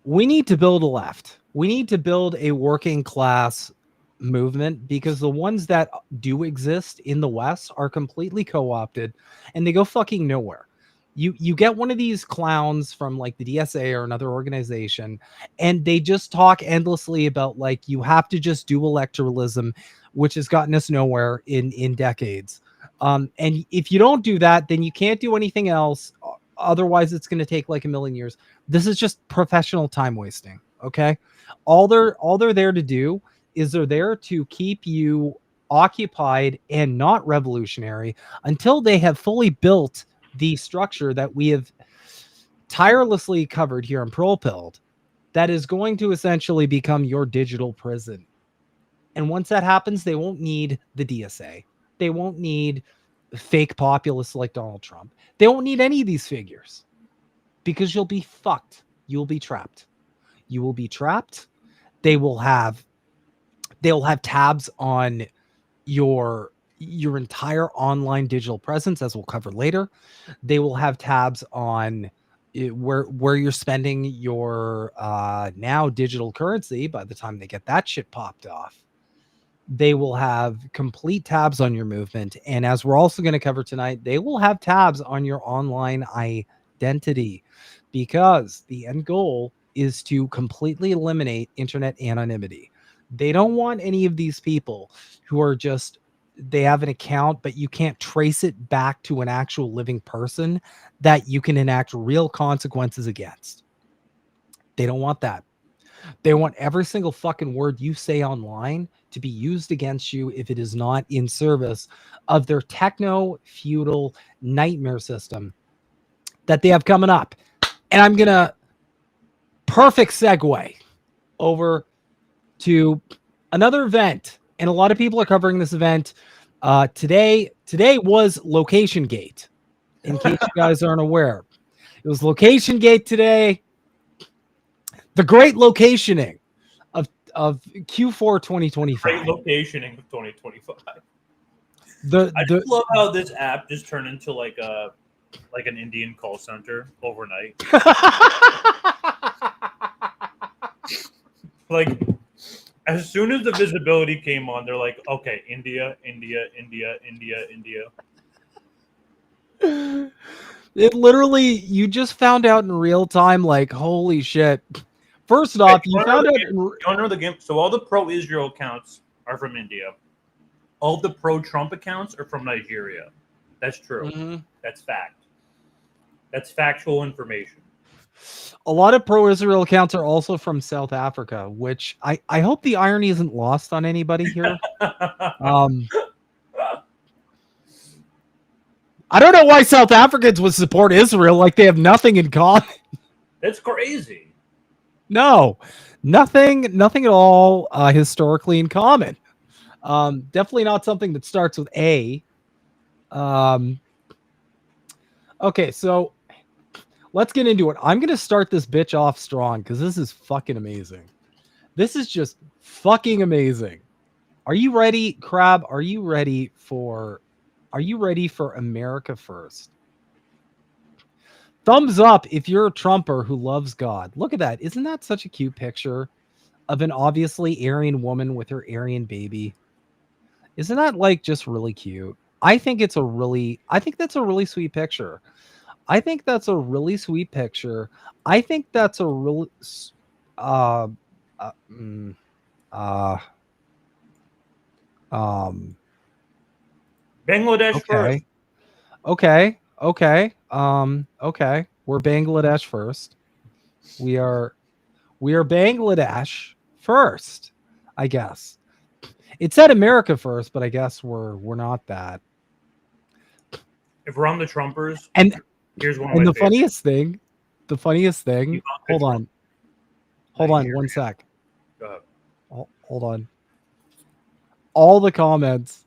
Speaker 10: we need to build a left. We need to build a working class movement, because the ones that do exist in the West are completely co-opted and they go fucking nowhere. You get one of these clowns from like the DSA or another organization, and they just talk endlessly about like, you have to just do electoralism, which has gotten us nowhere in decades. And if you don't do that, then you can't do anything else. Otherwise, it's going to take like a million years. This is just professional time wasting. Okay. All they're there to do is they're there to keep you occupied and not revolutionary until they have fully built the structure that we have tirelessly covered here in Prolepilled, that is going to essentially become your digital prison. And once that happens, they won't need the DSA. They won't need fake populists like Donald Trump. They won't need any of these figures, because you'll be fucked. You'll be trapped. You will be trapped. They'll have tabs on your entire online digital presence, as we'll cover later. They will have tabs on where you're spending your now digital currency by the time they get that shit popped off. They will have complete tabs on your movement. And as we're also going to cover tonight, they will have tabs on your online identity, because the end goal is to completely eliminate internet anonymity. They don't want any of these people who are just, they have an account, but you can't trace it back to an actual living person that you can enact real consequences against. They don't want that. They want every single fucking word you say online to be used against you if it is not in service of their techno-feudal nightmare system that they have coming up. And I'm going to perfect segue over to another event, and a lot of people are covering this event. Today was Location Gate. In case you guys aren't aware, it was Location Gate today. The great locationing of Q4 2025.
Speaker 9: Great locationing of 2025.
Speaker 10: I
Speaker 9: just love how this app just turned into like an Indian call center overnight. Like, as soon as the visibility came on, they're like, okay, India.
Speaker 10: It literally, you just found out in real time, like, holy shit. First off, you found out.
Speaker 9: You don't know the game. So all the pro-Israel accounts are from India. All the pro-Trump accounts are from Nigeria. That's true.
Speaker 10: Mm-hmm.
Speaker 9: That's fact. That's factual information.
Speaker 10: A lot of pro-Israel accounts are also from South Africa, which I hope the irony isn't lost on anybody here. I don't know why South Africans would support Israel like they have nothing in common.
Speaker 9: That's crazy.
Speaker 10: No, nothing at all historically in common. Definitely not something that starts with A. Okay, so let's get into it. I'm going to start this bitch off strong because this is fucking amazing. This is just fucking amazing. Are you ready, Crab? Are you ready for America First? Thumbs up if you're a Trumper who loves God. Look at that. Isn't that such a cute picture of an obviously Aryan woman with her Aryan baby? Isn't that like just really cute? I think that's a really sweet picture. I think that's a really sweet picture. I think that's a really
Speaker 9: Bangladesh first.
Speaker 10: Okay. Okay. We're Bangladesh first. We are Bangladesh first, I guess. It said America first, but I guess we're not that.
Speaker 9: If we're on the Trumpers,
Speaker 10: and
Speaker 9: here's one.
Speaker 10: And the funniest thing. Hold on, 1 sec.
Speaker 9: Go ahead.
Speaker 10: Hold on. All the comments,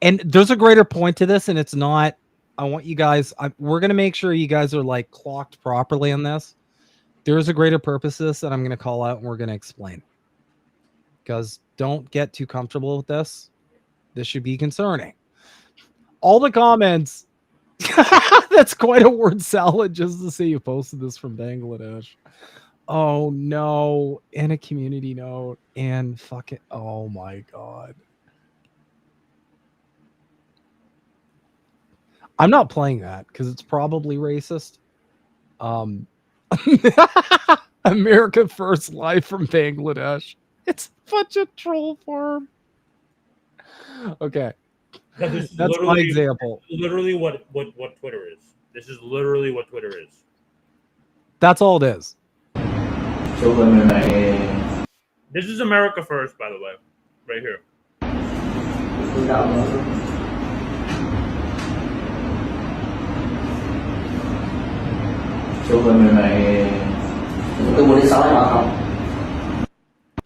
Speaker 10: and there's a greater point to this, and it's not. I want you guys. We're gonna make sure you guys are like clocked properly on this. There's a greater purpose to this that I'm gonna call out, and we're gonna explain. Because don't get too comfortable with this. This should be concerning. All the comments. That's quite a word salad just to say you posted this from Bangladesh. Oh no. And a community note. And fuck it. Oh my God. I'm not playing that because it's probably racist. America First live from Bangladesh. It's such a troll farm. Okay. That's my example.
Speaker 9: Literally what Twitter is. This is literally what Twitter is.
Speaker 10: That's all it is.
Speaker 9: This is America First, by the way. Right here.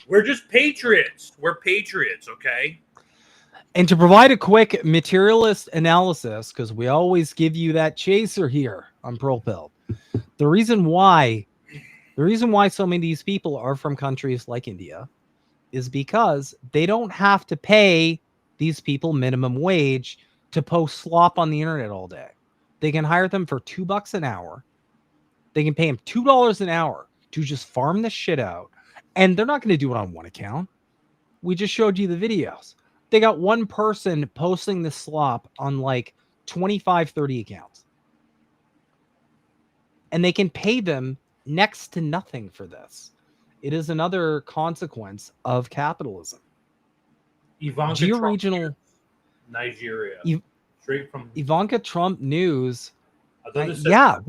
Speaker 9: We're just patriots. We're patriots, okay?
Speaker 10: And to provide a quick materialist analysis, because we always give you that chaser here on Prolepilled, the reason why so many of these people are from countries like India is because they don't have to pay these people minimum wage to post slop on the internet all day. They can hire them for $2 an hour. They can pay them $2 an hour to just farm this shit out. And they're not going to do it on one account. We just showed you the videos. They got one person posting the slop on like 25, 30 accounts. And they can pay them next to nothing for this. It is another consequence of capitalism.
Speaker 9: Ivanka
Speaker 10: Geo-regional
Speaker 9: Trump, Nigeria. Straight from
Speaker 10: Ivanka Trump news.
Speaker 9: Yeah.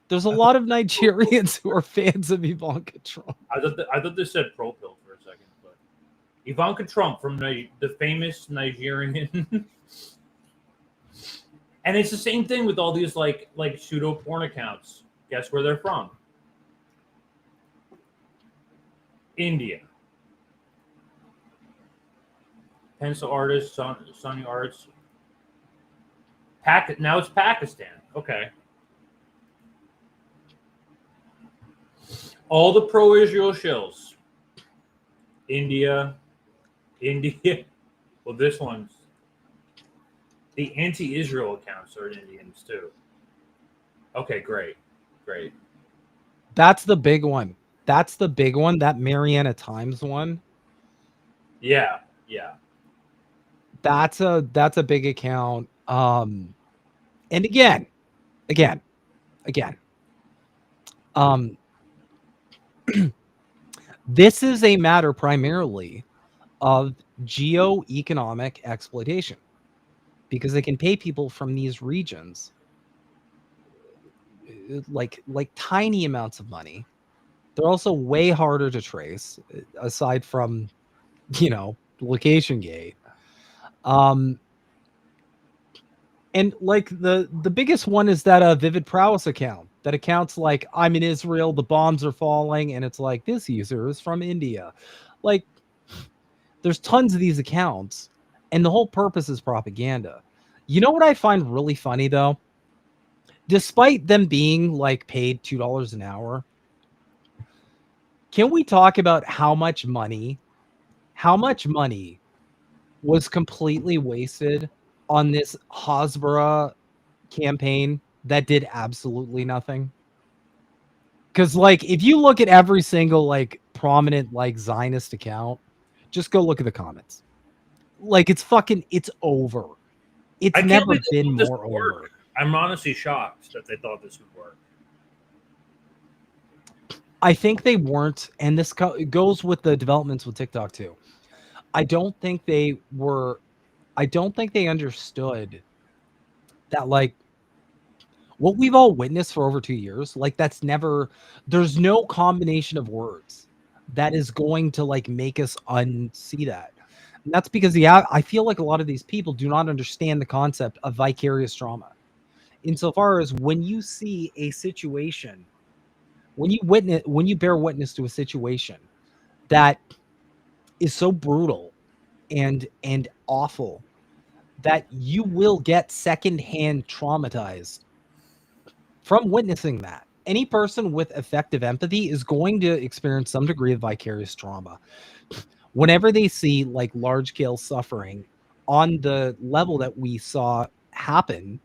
Speaker 10: There's a lot of Nigerians who are fans of Ivanka Trump.
Speaker 9: I thought this said Prolepilled for a second, but Ivanka Trump from the famous Nigerian. And it's the same thing with all these like pseudo porn accounts. Guess where they're from? India. Pencil artist, Sunny Arts. Now it's Pakistan. Okay. All the pro-Israel shills. India. Well, this one's the anti-Israel accounts are Indians too. Okay, great.
Speaker 10: That's the big one. That Mariana Times one.
Speaker 9: Yeah.
Speaker 10: That's a big account. And again. This is a matter primarily of geo-economic exploitation, because they can pay people from these regions like tiny amounts of money. They're also way harder to trace, aside from, location gate. And like the biggest one is that Vivid Prowess account. That account's like, I'm in Israel, the bombs are falling, and it's like, this user is from India. Like, there's tons of these accounts, and the whole purpose is propaganda. You know what I find really funny though? Despite them being like paid $2 an hour, can we talk about how much money was completely wasted on this Hasbara campaign that did absolutely nothing? Because like, if you look at every single like prominent like Zionist account, just go look at the comments. Like, it's over. It's never been more over.
Speaker 9: I'm honestly shocked that they thought this would work.
Speaker 10: I think they weren't, and this goes with the developments with TikTok too. I don't think they understood that, like, what we've all witnessed for over 2 years, like, there's no combination of words that is going to like make us unsee that. And that's because I feel like a lot of these people do not understand the concept of vicarious trauma. Insofar as when you see a situation, when you bear witness to a situation that is so brutal and awful that you will get secondhand traumatized from witnessing that. Any person with effective empathy is going to experience some degree of vicarious trauma whenever they see like large scale suffering on the level that we saw happen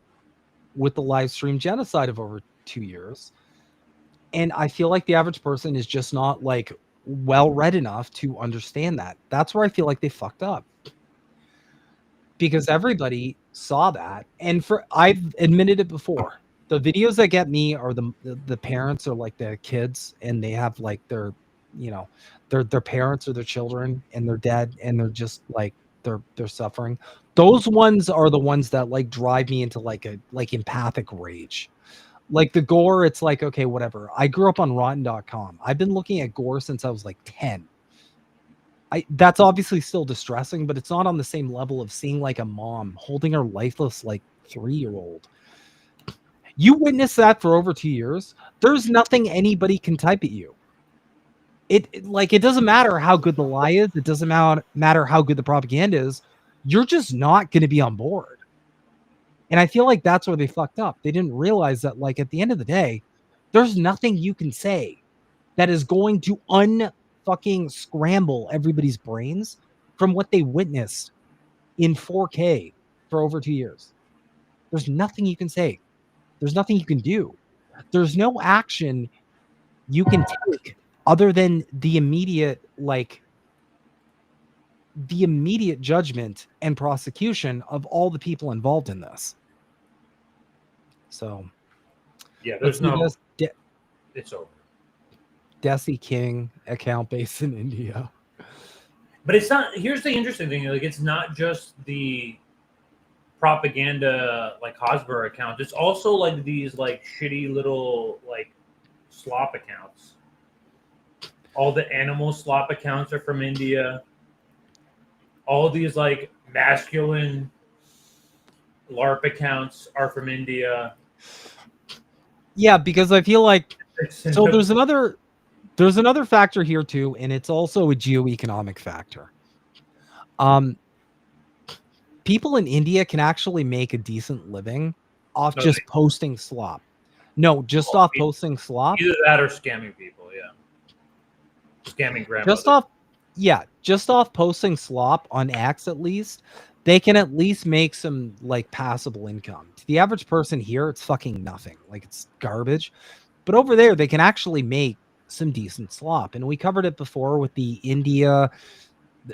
Speaker 10: with the live stream genocide of over 2 years. And I feel like the average person is just not like well read enough to understand that. That's where I feel like they fucked up, because everybody saw that. And I've admitted it before, the videos that get me are the parents or like the kids, and they have like their parents or their children, and they're dead, and they're just like they're suffering. Those ones are the ones that like drive me into like empathic rage. Like the gore, it's like, okay, whatever. I grew up on rotten.com. I've been looking at gore since I was like 10. That's obviously still distressing, but it's not on the same level of seeing like a mom holding her lifeless like 3-year-old. You witness that for over 2 years. There's nothing anybody can type at you. It doesn't matter how good the lie is. It doesn't matter how good the propaganda is. You're just not going to be on board. And I feel like that's where they fucked up. They didn't realize that, like, at the end of the day, there's nothing you can say that is going to unfucking scramble everybody's brains from what they witnessed in 4K for over 2 years. There's nothing you can say. There's nothing you can do. There's no action you can take other than the immediate judgment and prosecution of all the people involved in this. So,
Speaker 9: yeah, there's it's over.
Speaker 10: Desi King account based in India.
Speaker 9: But it's not. Here's the interesting thing: like, it's not just the propaganda like Hasbara account. It's also like these like shitty little like slop accounts. All the animal slop accounts are from India. All these like masculine LARP accounts are from India.
Speaker 10: Yeah, because I feel like there's another There's another factor here too, and it's also a geoeconomic factor. People in India can actually make a decent living off just posting slop. No, just off posting slop.
Speaker 9: Either that or scamming people, yeah. Scamming grandmothers.
Speaker 10: Just off posting slop on X at least, they can at least make some like passable income. To the average person here, it's fucking nothing. Like it's garbage. But over there, they can actually make some decent slop. And we covered it before with the India,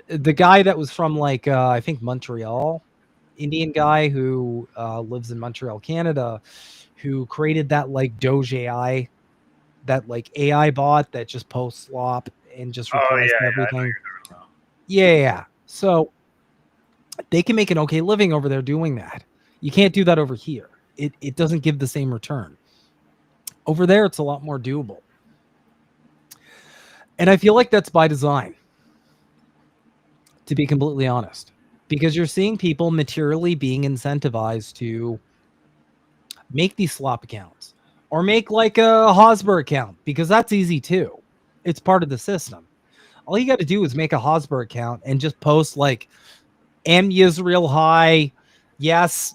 Speaker 10: the guy that was from like, I think Montreal, Indian guy who lives in Montreal, Canada, who created that like Doge AI, that like AI bot that just posts slop and just replies to everything. Yeah. So they can make an okay living over there doing that. You can't do that over here. It doesn't give the same return. Over there, it's a lot more doable. And I feel like that's by design, to be completely honest, because you're seeing people materially being incentivized to make these slop accounts or make like a Hosber account, because that's easy too. It's part of the system. All you got to do is make a Hosber account and just post like, am Israel high? Yes.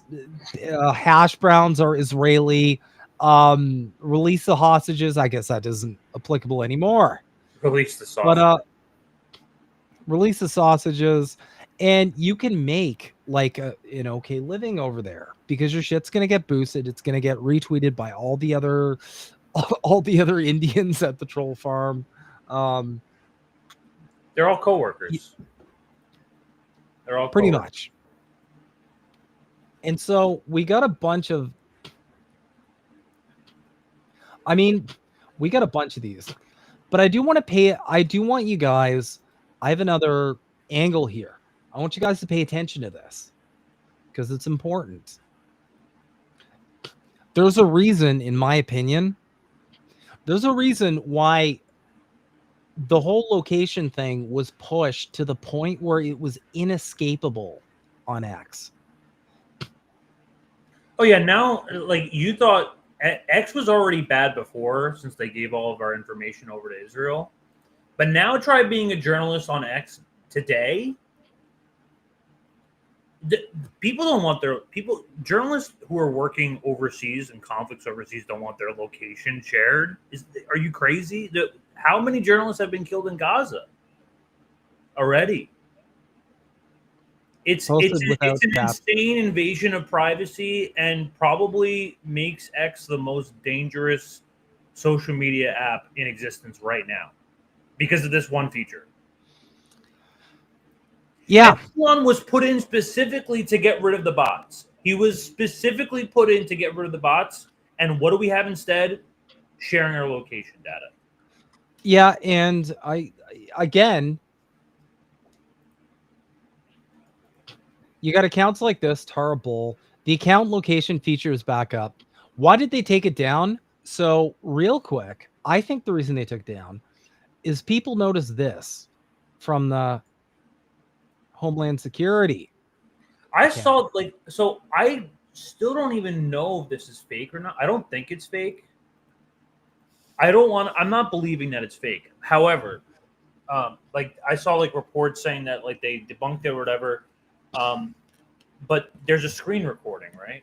Speaker 10: Hash browns are Israeli. Release the hostages. I guess that isn't applicable anymore.
Speaker 9: Release the sausages.
Speaker 10: But release the sausages, and you can make like an okay living over there because your shit's gonna get boosted. It's gonna get retweeted by all the other Indians at the troll farm.
Speaker 9: They're all coworkers. They're all
Speaker 10: pretty much. And so we got a bunch of. I mean, we got a bunch of these, but I do want you guys. I have another angle here. I want you guys to pay attention to this because it's important. There's a reason, in my opinion, there's a reason why the whole location thing was pushed to the point where it was inescapable on X.
Speaker 9: Oh yeah, now like you thought X was already bad before since they gave all of our information over to Israel. But now try being a journalist on X today. People don't want journalists who are working overseas and conflicts overseas don't want their location shared. Are you crazy? How many journalists have been killed in Gaza already? It's an insane invasion of privacy and probably makes X the most dangerous social media app in existence right now because of this one feature.
Speaker 10: Yeah.
Speaker 9: Everyone was put in specifically to get rid of the bots. He was specifically put in to get rid of the bots. And what do we have instead? Sharing our location data.
Speaker 10: Yeah, and again, you got accounts like this, terrible. The account location feature is back up. Why did they take it down? So real quick, I think the reason they took it down is people noticed this from the Homeland Security.
Speaker 9: I saw so I still don't even know if this is fake or not. I don't think it's fake. I'm not believing that it's fake. However, I saw reports saying that they debunked it or whatever. But there's a screen recording, right?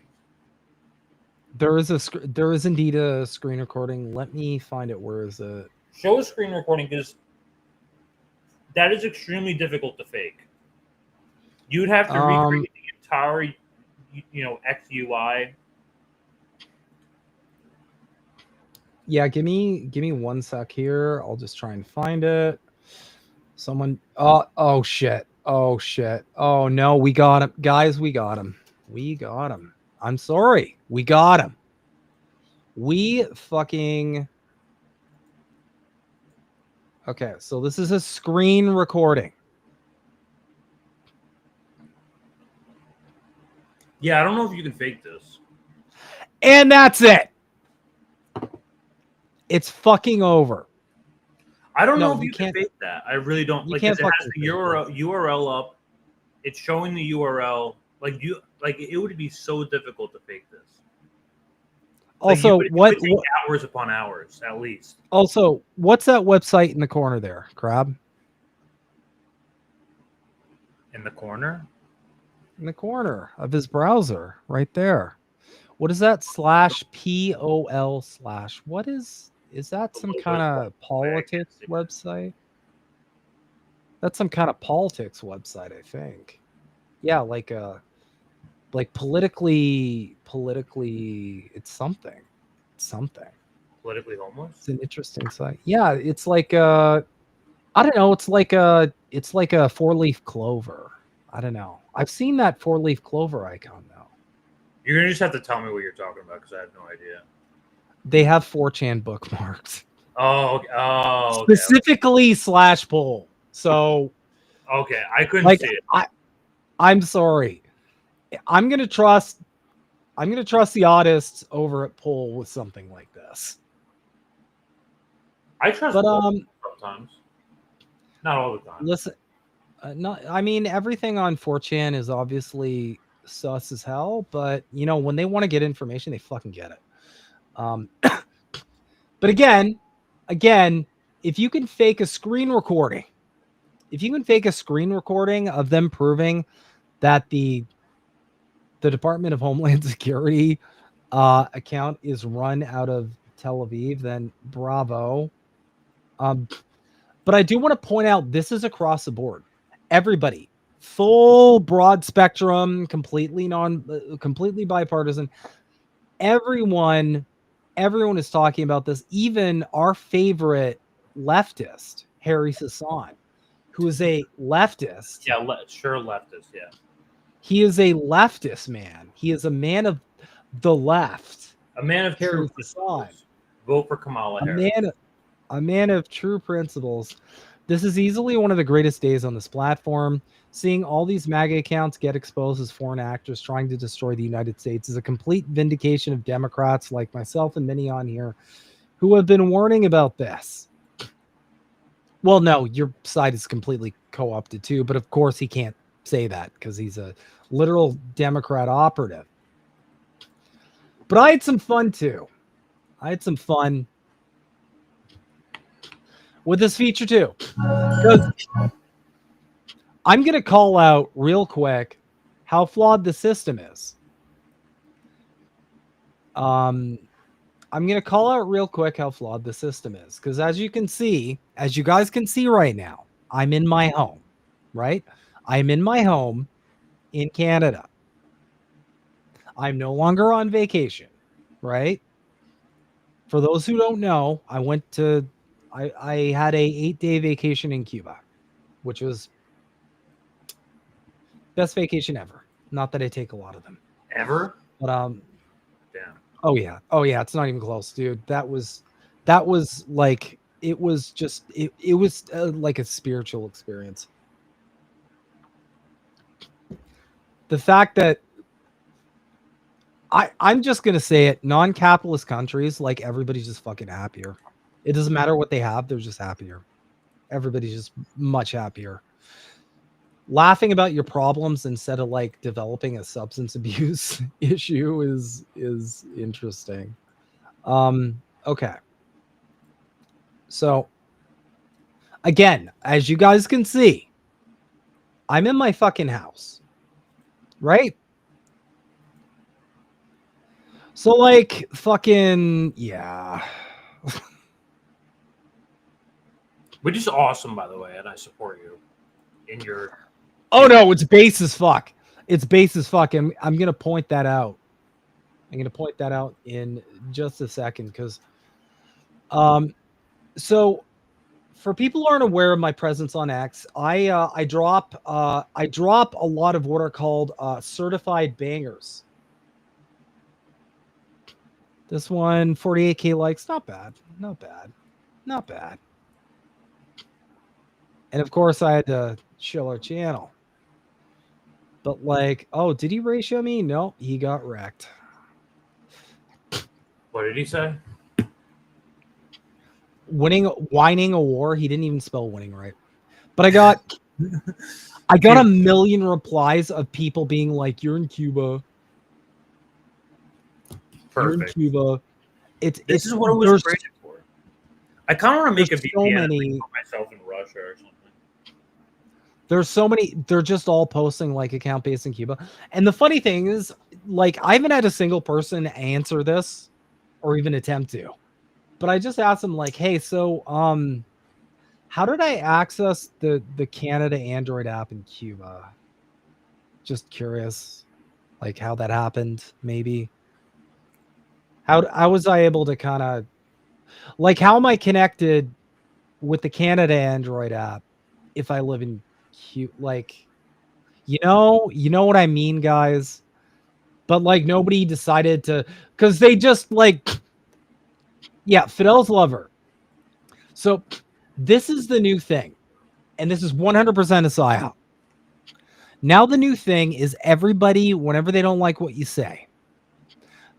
Speaker 10: There is indeed a screen recording. Let me find it. Where is it?
Speaker 9: Show a screen recording because that is extremely difficult to fake. You'd have to recreate the entire, XUI.
Speaker 10: Yeah, give me 1 sec here. I'll just try and find it. Someone. Oh shit. Oh shit. Oh no, we got him, guys. We got him. I'm sorry. We got him. We fucking. Okay, so this is a screen recording.
Speaker 9: Yeah, I don't know if you can fake this.
Speaker 10: And that's it. It's fucking over.
Speaker 9: I don't know if you can fake that. I really don't.
Speaker 10: You can't
Speaker 9: it has the URL up. It's showing the URL. It would be so difficult to fake this.
Speaker 10: Also,
Speaker 9: it would take hours upon hours, at least.
Speaker 10: Also, what's that website in the corner there, Crab?
Speaker 9: In the corner?
Speaker 10: In the corner of his browser, right there. What is that? /POL/ What is that? Some kind of politics website? That's some kind of politics website, I think. Yeah, like politically, it's something.
Speaker 9: Politically homeless?
Speaker 10: It's an interesting site. Yeah, it's like I don't know, it's like a 4-leaf clover. I don't know. I've seen that 4-leaf clover icon though.
Speaker 9: You're gonna just have to tell me what you're talking about because I have no idea.
Speaker 10: They have 4chan bookmarks.
Speaker 9: Oh, okay.
Speaker 10: Specifically /poll. So
Speaker 9: okay, I couldn't see it.
Speaker 10: I'm sorry. I'm gonna trust the artists over at Poll with something like this.
Speaker 9: I trust Poll sometimes. Not all the time.
Speaker 10: Listen, I mean, everything on 4chan is obviously sus as hell, but you know, when they want to get information, they fucking get it. But again, if you can fake a screen recording, of them proving that the Department of Homeland Security account is run out of Tel Aviv, then bravo. But I do want to point out this is across the board. Everybody, full broad spectrum, completely bipartisan. Everyone is talking about this. Even our favorite leftist, Harry Sasson, who is a leftist.
Speaker 9: Yeah, sure, leftist. Yeah,
Speaker 10: he is a leftist man. He is a man of the left.
Speaker 9: A man of true principles. Vote for Kamala Harris.
Speaker 10: A man of true principles. This is easily one of the greatest days on this platform. Seeing all these MAGA accounts get exposed as foreign actors trying to destroy the United States is a complete vindication of Democrats like myself and many on here who have been warning about this. Well, no, your side is completely co-opted too, but of course he can't say that because he's a literal Democrat operative. But I had some fun too. With this feature too, because I'm going to call out real quick how flawed the system is. I'm going to call out real quick how flawed the system is, because as you guys can see right now, I'm in my home, right? I'm in my home in Canada. I'm no longer on vacation, right? For those who don't know, I had a 8-day vacation in Cuba, which was best vacation ever. Not that I take a lot of them.
Speaker 9: Ever?
Speaker 10: But
Speaker 9: damn.
Speaker 10: Oh yeah, it's not even close, dude. That was like it was like a spiritual experience. The fact that I'm just gonna say it, non-capitalist countries, like everybody's just fucking happier. It doesn't matter what they have, they're just happier. Everybody's just much happier. Laughing about your problems instead of like developing a substance abuse issue is interesting. Okay. So again, as you guys can see, I'm in my fucking house, right? So like fucking yeah.
Speaker 9: Which is awesome, by the way, and I support you in your.
Speaker 10: Oh no, it's base as fuck. It's base as fuck. I'm gonna point that out. In just a second, because so for people who aren't aware of my presence on X, I drop a lot of what are called certified bangers. This one, 48K likes, not bad. And of course, I had to chill our channel. But like, oh, did he ratio me? No, he got wrecked.
Speaker 9: What did he say?
Speaker 10: Whining a war. He didn't even spell winning right. But I got a million replies of people being like, "You're in Cuba.
Speaker 9: Perfect.
Speaker 10: You're in Cuba.
Speaker 9: This is what it was created for. I kind of want to make a VPN for myself in Russia or something.
Speaker 10: There's so many. They're just all posting like account based in Cuba. And the funny thing is, like, I haven't had a single person answer this or even attempt to. But I just asked them, like, hey, so how did I access the Canada Android app in Cuba? Just curious, like, how that happened, maybe. How was I able to kind of, like, how am I connected with the Canada Android app if I live in Cuba? Like, you know what I mean, guys? But, like, nobody decided to, because they just, like, yeah, Fidel's lover. So this is the new thing, and this is 100% a PSYOP. Now the new thing is everybody, whenever they don't like what you say,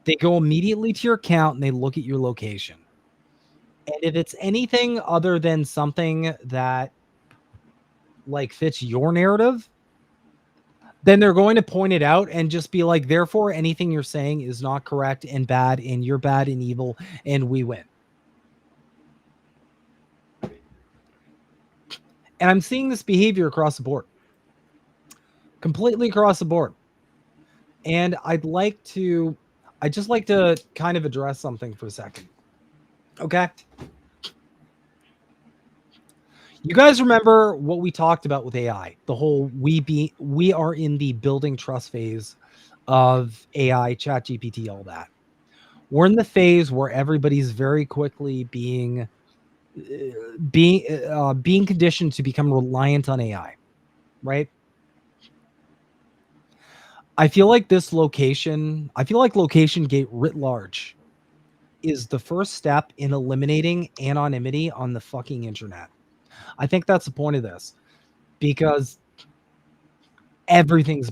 Speaker 10: they go immediately to your account and they look at your location. And if it's anything other than something that, like, fits your narrative, then they're going to point it out and just be like, therefore, anything you're saying is not correct and bad, and you're bad and evil, and we win. And I'm seeing this behavior across the board. Completely across the board. And I'd just like to kind of address something for a second. Okay? You guys remember what we talked about with AI? The whole we are in the building trust phase of AI, ChatGPT, all that. We're in the phase where everybody's very quickly being conditioned to become reliant on AI, right? I feel like location gate writ large is the first step in eliminating anonymity on the fucking internet. I think that's the point of this, because everything's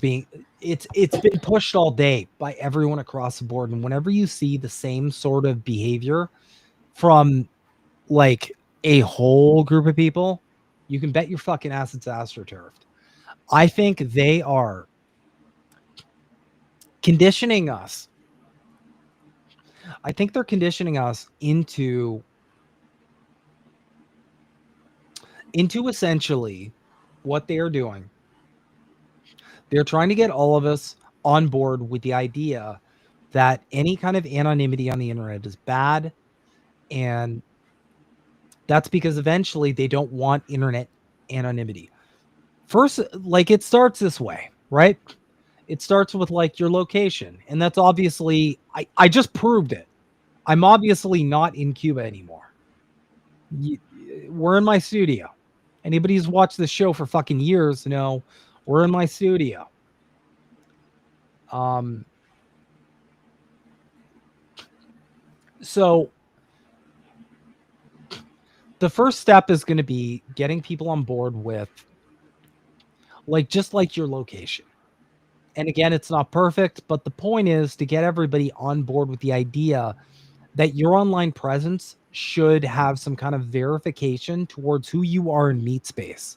Speaker 10: it's been pushed all day by everyone across the board. And whenever you see the same sort of behavior from, like, a whole group of people, you can bet your fucking ass it's astroturfed. I think they are conditioning us. I think they're conditioning us into essentially what they are doing. They're trying to get all of us on board with the idea that any kind of anonymity on the internet is bad, and that's because eventually they don't want internet anonymity. First, like, it starts this way, right? It starts with, like, your location, and that's obviously, I just proved it. I'm obviously not in Cuba anymore. We're in my studio. Anybody who's watched this show for fucking years know we're in my studio. So the first step is going to be getting people on board with, like, just like your location. And again, it's not perfect, but the point is to get everybody on board with the idea that your online presence should have some kind of verification towards who you are in meat space.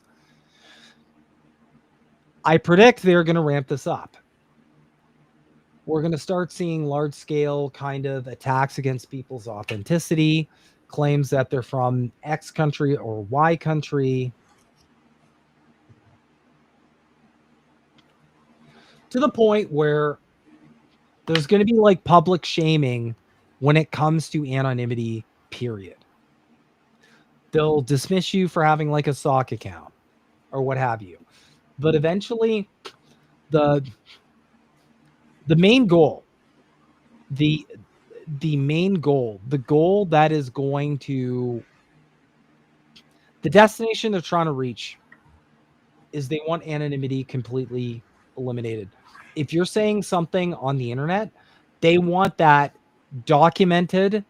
Speaker 10: I predict they're going to ramp this up. We're going to start seeing large-scale kind of attacks against people's authenticity, claims that they're from X country or Y country, to the point where there's going to be, like, public shaming when it comes to anonymity, period. They'll dismiss you for having, like, a SOC account or what have you. But eventually, the main goal, the goal that is going to, the destination they're trying to reach is they want anonymity completely eliminated. If you're saying something on the internet, they want that documented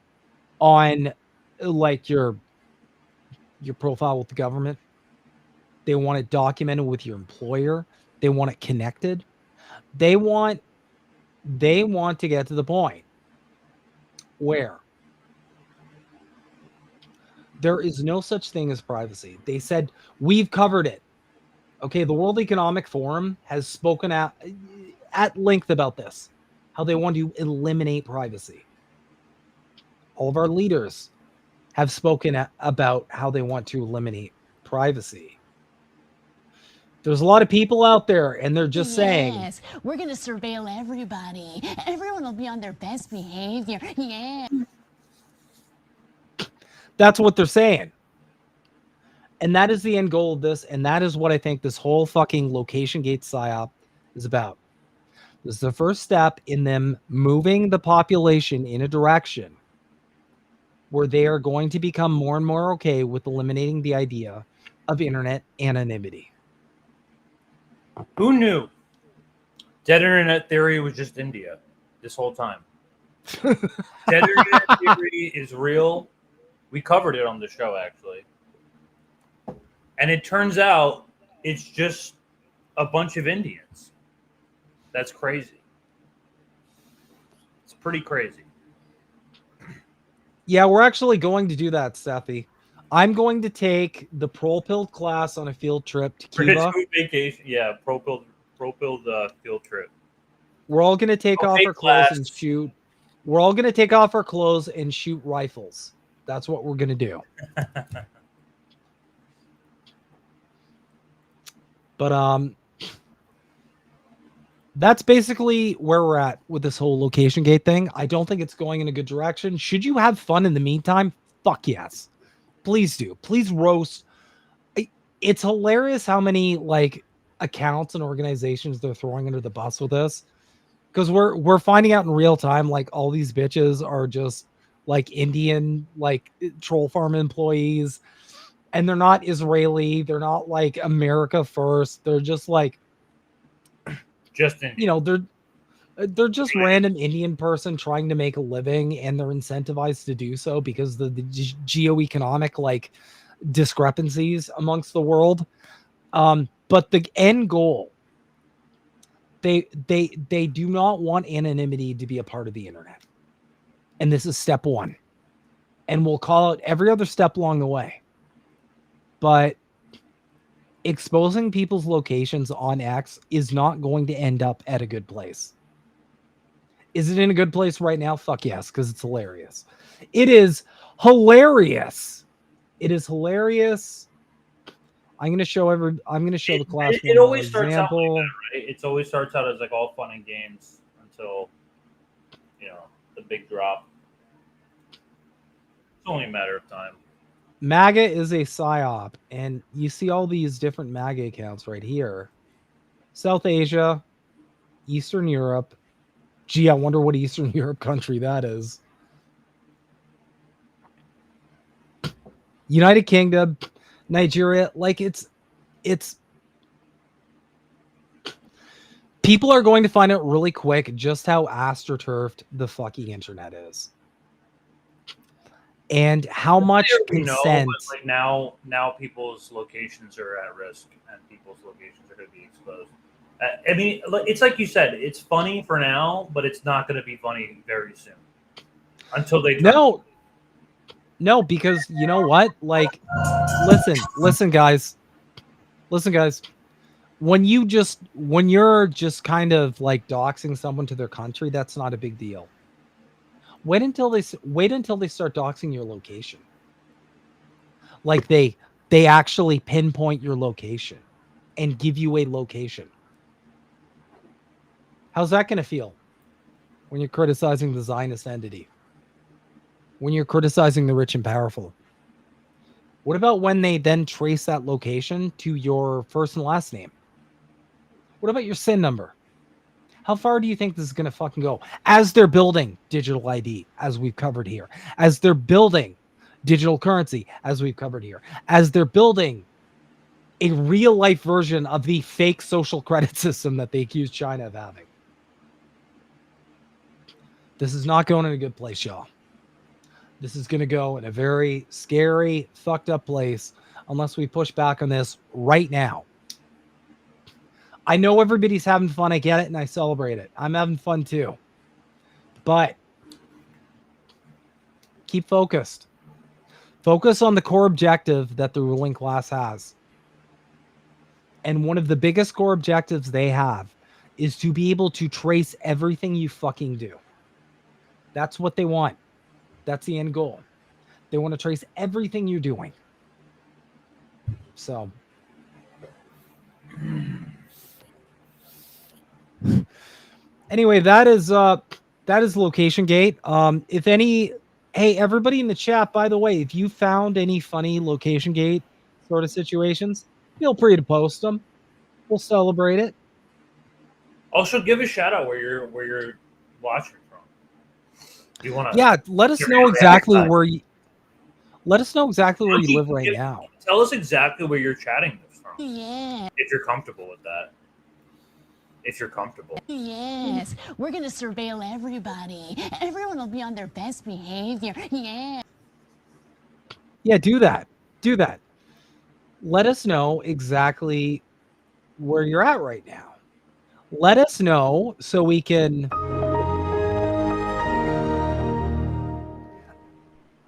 Speaker 10: on, like, your profile with the government. They want it documented with your employer. They want it connected. They want to get to the point where there is no such thing as privacy. They said, we've covered it. Okay, the World Economic Forum has spoken at length about this, how they want to eliminate privacy. all of our leaders have spoken about how they want to eliminate privacy. There's a lot of people out there, and they're just saying,
Speaker 16: Yes, we're going to surveil everybody. Everyone will be on their best behavior. Yeah.
Speaker 10: that's what they're saying. And that is the end goal of this, and that is what I think this whole fucking location gate PSYOP is about. This is the first step in them moving the population in a direction where they are going to become more and more okay with eliminating the idea of internet anonymity.
Speaker 9: Who knew? Dead internet theory was just India this whole time. Dead internet theory is real. We covered it on the show, actually. And it turns out it's just a bunch of Indians. That's crazy. It's pretty crazy.
Speaker 10: Yeah, we're actually going to do that, Steffi. I'm going to take the Prolepilled class on a field trip to Cuba.
Speaker 9: Vacation. Yeah, Prolepilled field trip.
Speaker 10: We're all going to take off our clothes and shoot. We're all going to take off our clothes and shoot rifles. That's what we're going to do. But that's basically where we're at with this whole location gate thing. I don't think it's going in a good direction. Should you have fun in the meantime? Fuck yes. Please do. Please roast. It's hilarious how many like accounts and organizations they're throwing under the bus with this. Because we're finding out in real time, like all these bitches are just like Indian, like troll farm employees. And they're not Israeli. They're not like America first. They're just like,
Speaker 9: just Indian.
Speaker 10: You know, they're just random Indian person trying to make a living, and they're incentivized to do so because of the geoeconomic like discrepancies amongst the world. But the end goal, they do not want anonymity to be a part of the internet. And this is step one. And we'll call it every other step along the way. But exposing people's locations on X is not going to end up at a good place. Is it in a good place right now? Fuck yes, because it's hilarious. It is hilarious. It is hilarious. I'm going to show the class.
Speaker 9: It always starts out like that, right? It always starts out as like all fun and games until, you know, the big drop. It's only a matter of time.
Speaker 10: MAGA is a PSYOP, and you see all these different MAGA accounts right here. South Asia, Eastern Europe. Gee, I wonder what Eastern Europe country that is. United Kingdom, Nigeria. Like it's people are going to find out really quick just how astroturfed the fucking internet is. And how much consent.
Speaker 9: But like now people's locations are at risk, and people's locations are going to be exposed. I mean, it's like you said, it's funny for now, but it's not going to be funny very soon. Until they
Speaker 10: no, because you know what? Like, listen, guys. When you're just kind of like doxing someone to their country, that's not a big deal. Wait until they start doxing your location. Like they actually pinpoint your location and give you a location. How's that going to feel when you're criticizing the Zionist entity? When you're criticizing the rich and powerful? What about when they then trace that location to your first and last name? What about your SIN number? How far do you think this is going to fucking go? As they're building digital ID, as we've covered here. As they're building digital currency, as we've covered here. As they're building a real-life version of the fake social credit system that they accuse China of having. This is not going in a good place, y'all. This is going to go in a very scary, fucked up place unless we push back on this right now. I know everybody's having fun. I get it, and I celebrate it. I'm having fun too. But keep focused. Focus on the core objective that the ruling class has. And one of the biggest core objectives they have is to be able to trace everything you fucking do. That's what they want. That's the end goal. They want to trace everything you're doing. So anyway, that is Location Gate. If any, hey, everybody in the chat, by the way, if you found any funny Location Gate sort of situations, feel free to post them. We'll celebrate it.
Speaker 9: Also, give a shout out where you're watching from. You want to?
Speaker 10: Yeah, let us know exactly where you. Let us know exactly where you live right now.
Speaker 9: Tell us exactly where you're chatting this from.
Speaker 16: Yeah.
Speaker 9: If you're comfortable with that. If you're comfortable.
Speaker 16: Yes, we're gonna surveil everybody. Everyone will be on their best behavior. Yeah.
Speaker 10: Yeah, do that. Do that. Let us know exactly where you're at right now. Let us know so we can.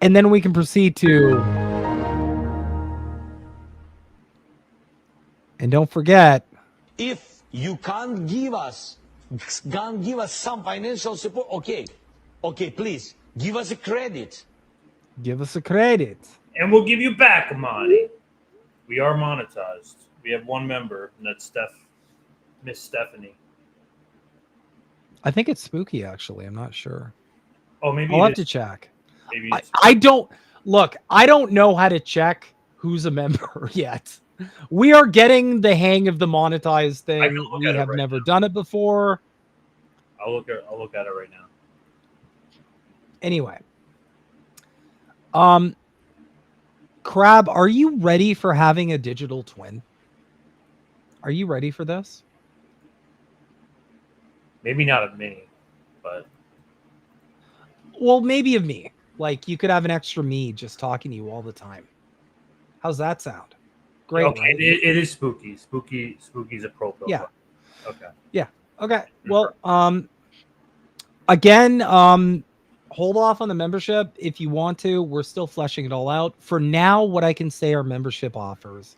Speaker 10: And then we can proceed to. And don't forget.
Speaker 17: If you can't give us some financial support, okay, please give us a credit.
Speaker 10: Give us a credit.
Speaker 9: And we'll give you back money. We are monetized. We have one member, and that's Miss Stephanie.
Speaker 10: I think it's Spooky, actually. I'm not sure.
Speaker 9: Oh, maybe
Speaker 10: I'll have to check.
Speaker 9: Maybe
Speaker 10: I don't know how to check who's a member yet. We are getting the hang of the monetized thing. We have never done it before.
Speaker 9: I'll look at it right now.
Speaker 10: Anyway. Crab, are you ready for having a digital twin? Are you ready for this?
Speaker 9: Maybe not of me, but
Speaker 10: well, maybe of me. Like you could have an extra me just talking to you all the time. How's that sound? Great.
Speaker 9: Okay,
Speaker 10: right?
Speaker 9: it is spooky. Spooky's a pro.
Speaker 10: Yeah.
Speaker 9: Okay.
Speaker 10: Yeah. Okay. Well, again, hold off on the membership if you want to. We're still fleshing it all out. For now, what I can say our membership offers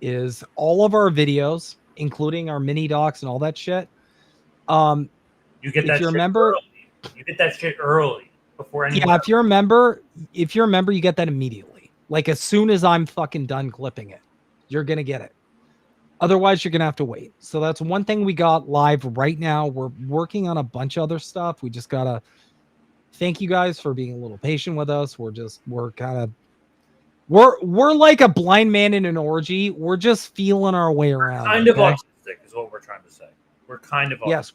Speaker 10: is all of our videos, including our mini docs and all that shit.
Speaker 9: You get that shit early. You get that shit early before anyone.
Speaker 10: Yeah, if you're a member, you get that immediately. Like as soon as I'm fucking done clipping it, you're gonna get it. Otherwise, you're gonna have to wait. So that's one thing we got live right now. We're working on a bunch of other stuff. We just gotta thank you guys for being a little patient with us. We're like a blind man in an orgy. We're just feeling our way around.
Speaker 9: Kind of autistic is what we're trying to say. We're kind of autistic.
Speaker 10: Yes,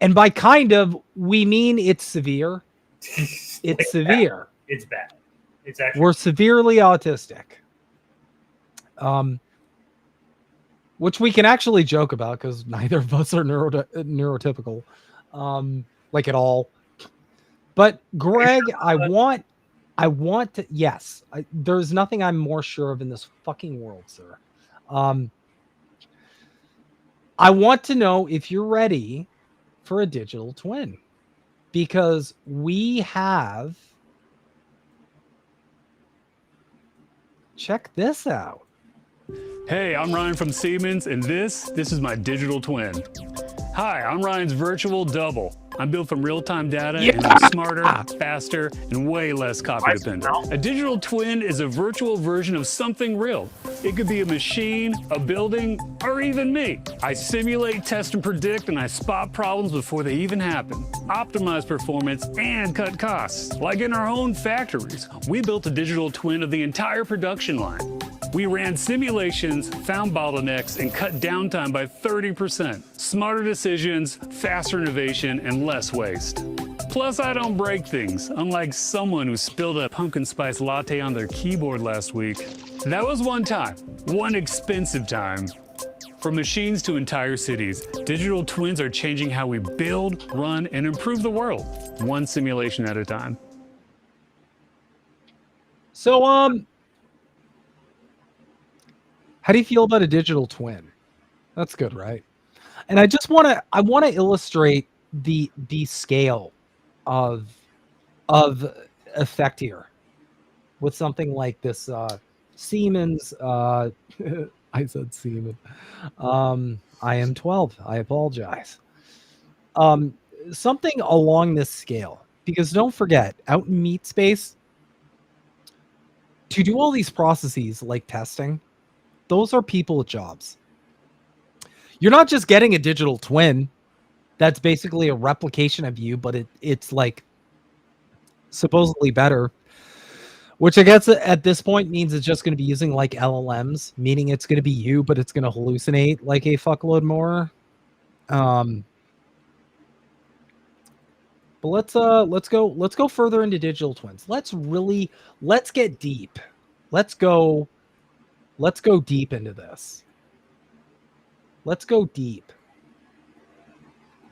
Speaker 10: and by kind of we mean it's severe. It's severe.
Speaker 9: Bad. It's bad. It's actually
Speaker 10: we're severely autistic. Which we can actually joke about because neither of us are neurotypical, like at all. But Greg, I want to. Yes, there's nothing I'm more sure of in this fucking world, sir. I want to know if you're ready for a digital twin, because we have. Check this out.
Speaker 18: Hey, I'm Ryan from Siemens, and this is my digital twin. Hi, I'm Ryan's virtual double. I'm built from real-time data and I'm smarter, faster, and way less copy dependent. A digital twin is a virtual version of something real. It could be a machine, a building, or even me. I simulate, test, and predict, and I spot problems before they even happen. Optimize performance and cut costs. Like in our own factories, we built a digital twin of the entire production line. We ran simulations, found bottlenecks, and cut downtime by 30%. Smarter decisions, faster innovation, and less waste. Plus, I don't break things, unlike someone who spilled a pumpkin spice latte on their keyboard last week. That was one time, one expensive time. From machines to entire cities, digital twins are changing how we build, run, and improve the world, one simulation at a time.
Speaker 10: So, how do you feel about a digital twin? That's good, right? And I want to illustrate the scale of effect here with something like this Siemens. I said Siemens. I am 12. I apologize. Something along this scale. Because don't forget, out in meat space, to do all these processes like testing, those are people with jobs. You're not just getting a digital twin that's basically a replication of you, but it's like supposedly better, which I guess at this point means it's just going to be using like LLMs, meaning it's going to be you, but it's going to hallucinate like a fuckload more. But let's go further into digital twins. Let's get deep. Let's go deep into this. Let's go deep.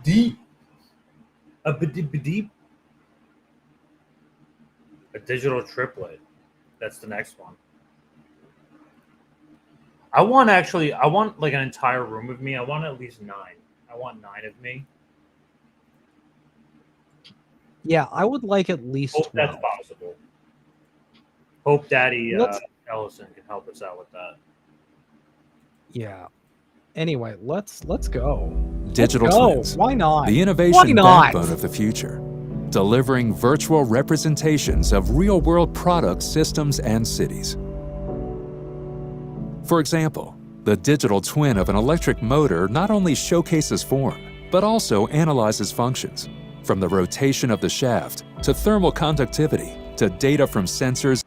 Speaker 9: Deep. Deep. A digital triplet. That's the next one. I want like an entire room of me. I want at least 9. I want 9 of me.
Speaker 10: Yeah, I would like at least
Speaker 9: Hope
Speaker 10: 12.
Speaker 9: that's possible. Hope Daddy Ellison can help us out with that.
Speaker 10: Yeah. Anyway, let's go.
Speaker 19: Digital
Speaker 10: Let's go.
Speaker 19: twins.
Speaker 10: Why not?
Speaker 19: The
Speaker 10: Why
Speaker 19: innovation
Speaker 10: not?
Speaker 19: backbone of the future. Delivering virtual representations of real-world products, systems, and cities. For example, the digital twin of an electric motor not only showcases form, but also analyzes functions, from the rotation of the shaft to thermal conductivity to data from sensors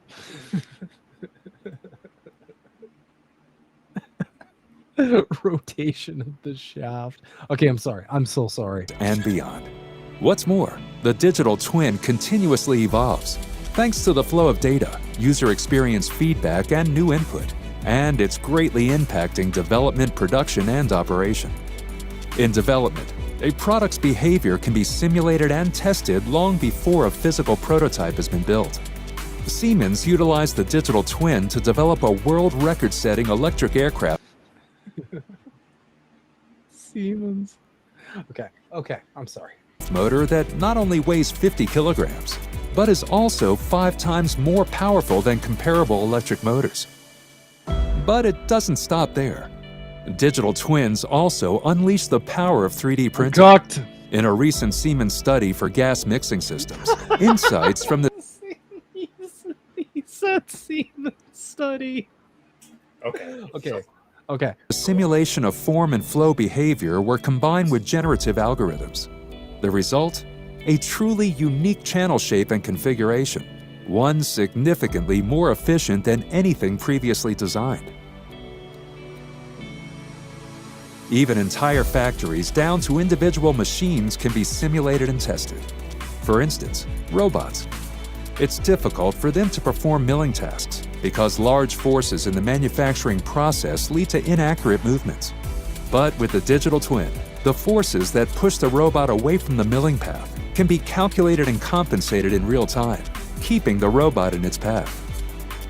Speaker 10: rotation of the shaft. Okay, I'm sorry. I'm so sorry.
Speaker 19: and beyond. What's more, the digital twin continuously evolves, thanks to the flow of data, user experience feedback, and new input, and it's greatly impacting development, production, and operation. In development, a product's behavior can be simulated and tested long before a physical prototype has been built. Siemens utilized the digital twin to develop a world record-setting electric aircraft.
Speaker 10: Siemens. Okay, I'm sorry.
Speaker 19: Motor that not only weighs 50 kilograms, but is also 5 times more powerful than comparable electric motors. But it doesn't stop there. Digital twins also unleash the power of 3D printing. In a recent Siemens study for gas mixing systems, insights from the
Speaker 10: He said Siemens study. Okay.
Speaker 19: simulation of form and flow behavior were combined with generative algorithms. The result? A truly unique channel shape and configuration, one significantly more efficient than anything previously designed. Even entire factories down to individual machines can be simulated and tested. For instance, robots. It's difficult for them to perform milling tasks because large forces in the manufacturing process lead to inaccurate movements. But with the digital twin, the forces that push the robot away from the milling path can be calculated and compensated in real time, keeping the robot in its path.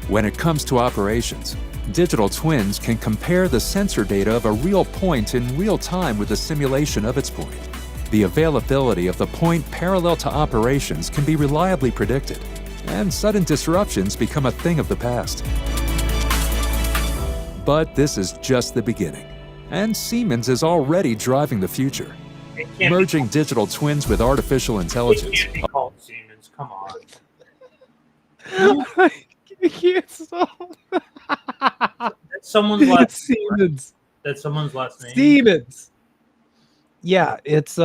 Speaker 19: When it comes to operations, digital twins can compare the sensor data of a real point in real time with the simulation of its point. The availability of the point parallel to operations can be reliably predicted, and sudden disruptions become a thing of the past. But this is just the beginning, and Siemens is already driving the future, merging digital twins with artificial intelligence.
Speaker 9: It can't be called Siemens. Come on.
Speaker 10: I can't stop.
Speaker 9: That's someone's last name.
Speaker 10: Siemens.
Speaker 9: That's someone's last name.
Speaker 10: Siemens. Yeah, it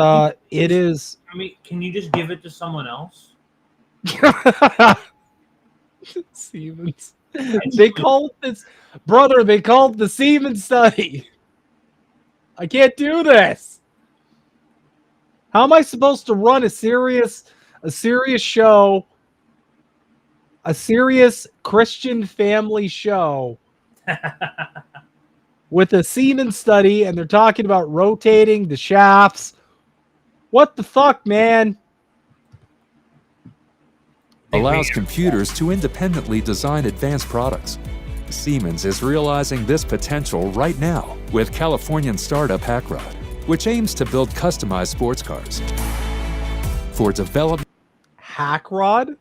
Speaker 10: is.
Speaker 9: I mean, can you just give it to someone else?
Speaker 10: Siemens. They called this, brother. They called the Siemens study. I can't do this. How am I supposed to run a serious show, a serious Christian family show with a Siemens study, and they're talking about rotating the shafts? What the fuck, man?
Speaker 19: Allows computers to independently design advanced products. Siemens is realizing this potential right now with Californian startup Hackrod, which aims to build customized sports cars. For development,
Speaker 10: Hackrod.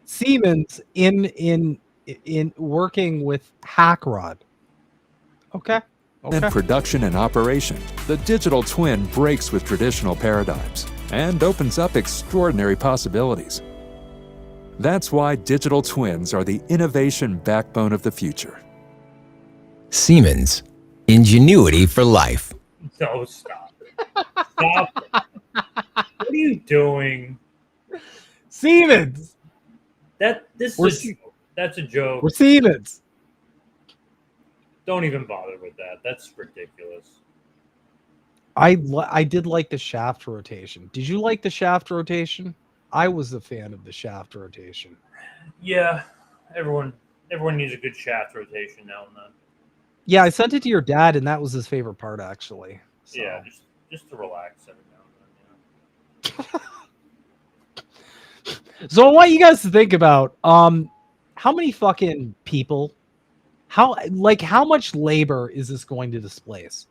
Speaker 10: Siemens in working with Hackrod. Okay.
Speaker 19: In production and operation, the digital twin breaks with traditional paradigms and opens up extraordinary possibilities. That's why digital twins are the innovation backbone of the future.
Speaker 20: Siemens, ingenuity for life.
Speaker 9: No, stop. Stop. What are you doing?
Speaker 10: Siemens.
Speaker 9: That's a joke.
Speaker 10: We're Siemens.
Speaker 9: Don't even bother with that. That's ridiculous.
Speaker 10: I did like the shaft rotation. Did you like the shaft rotation? I was a fan of the shaft rotation.
Speaker 9: Yeah, everyone needs a good shaft rotation now and then.
Speaker 10: Yeah, I sent it to your dad, and that was his favorite part, actually. So.
Speaker 9: Yeah, just to relax every now and then.
Speaker 10: So I want you guys to think about how many fucking people, how much labor is this going to displace?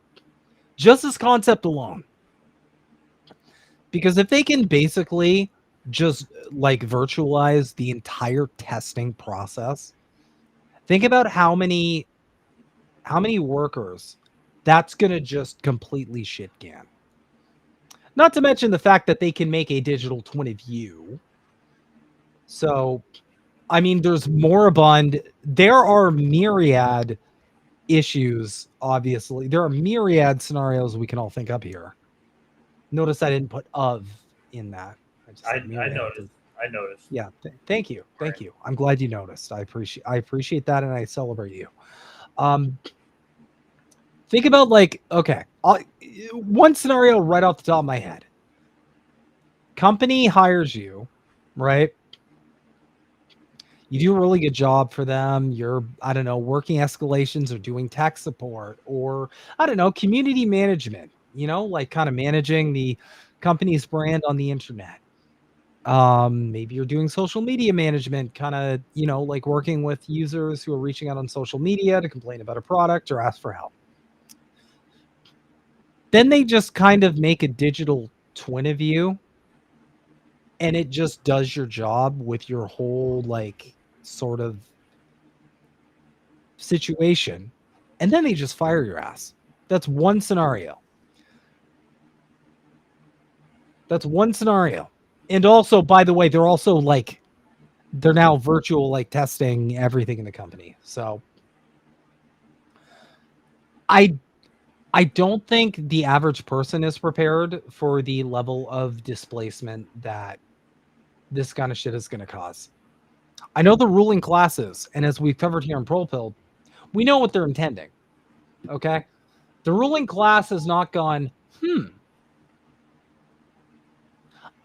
Speaker 10: Just this concept alone. Because if they can basically just like virtualize the entire testing process, think about how many workers that's going to just completely shit can. Not to mention the fact that they can make a digital twin of you. So, I mean, there are myriad issues, obviously. There are myriad scenarios we can all think up here. Notice I didn't put of in that.
Speaker 9: I noticed.
Speaker 10: Yeah, thank you. Thank you. I'm glad you noticed. I appreciate that, and I celebrate you. Think about one scenario right off the top of my head. Company hires you, right? You do a really good job for them. You're, I don't know, working escalations or doing tech support or, I don't know, community management, like kind of managing the company's brand on the internet. Maybe you're doing social media management, kind of, like working with users who are reaching out on social media to complain about a product or ask for help. Then they just kind of make a digital twin of you, and it just does your job with your whole, sort of situation, and then they just fire your ass. That's one scenario. And also, by the way, they're also they're now virtual testing everything in the company. So I don't think the average person is prepared for the level of displacement that this kind of shit is going to cause. I know the ruling classes, and as we've covered here in Prolepilled, we know what they're intending. Okay? The ruling class has not gone,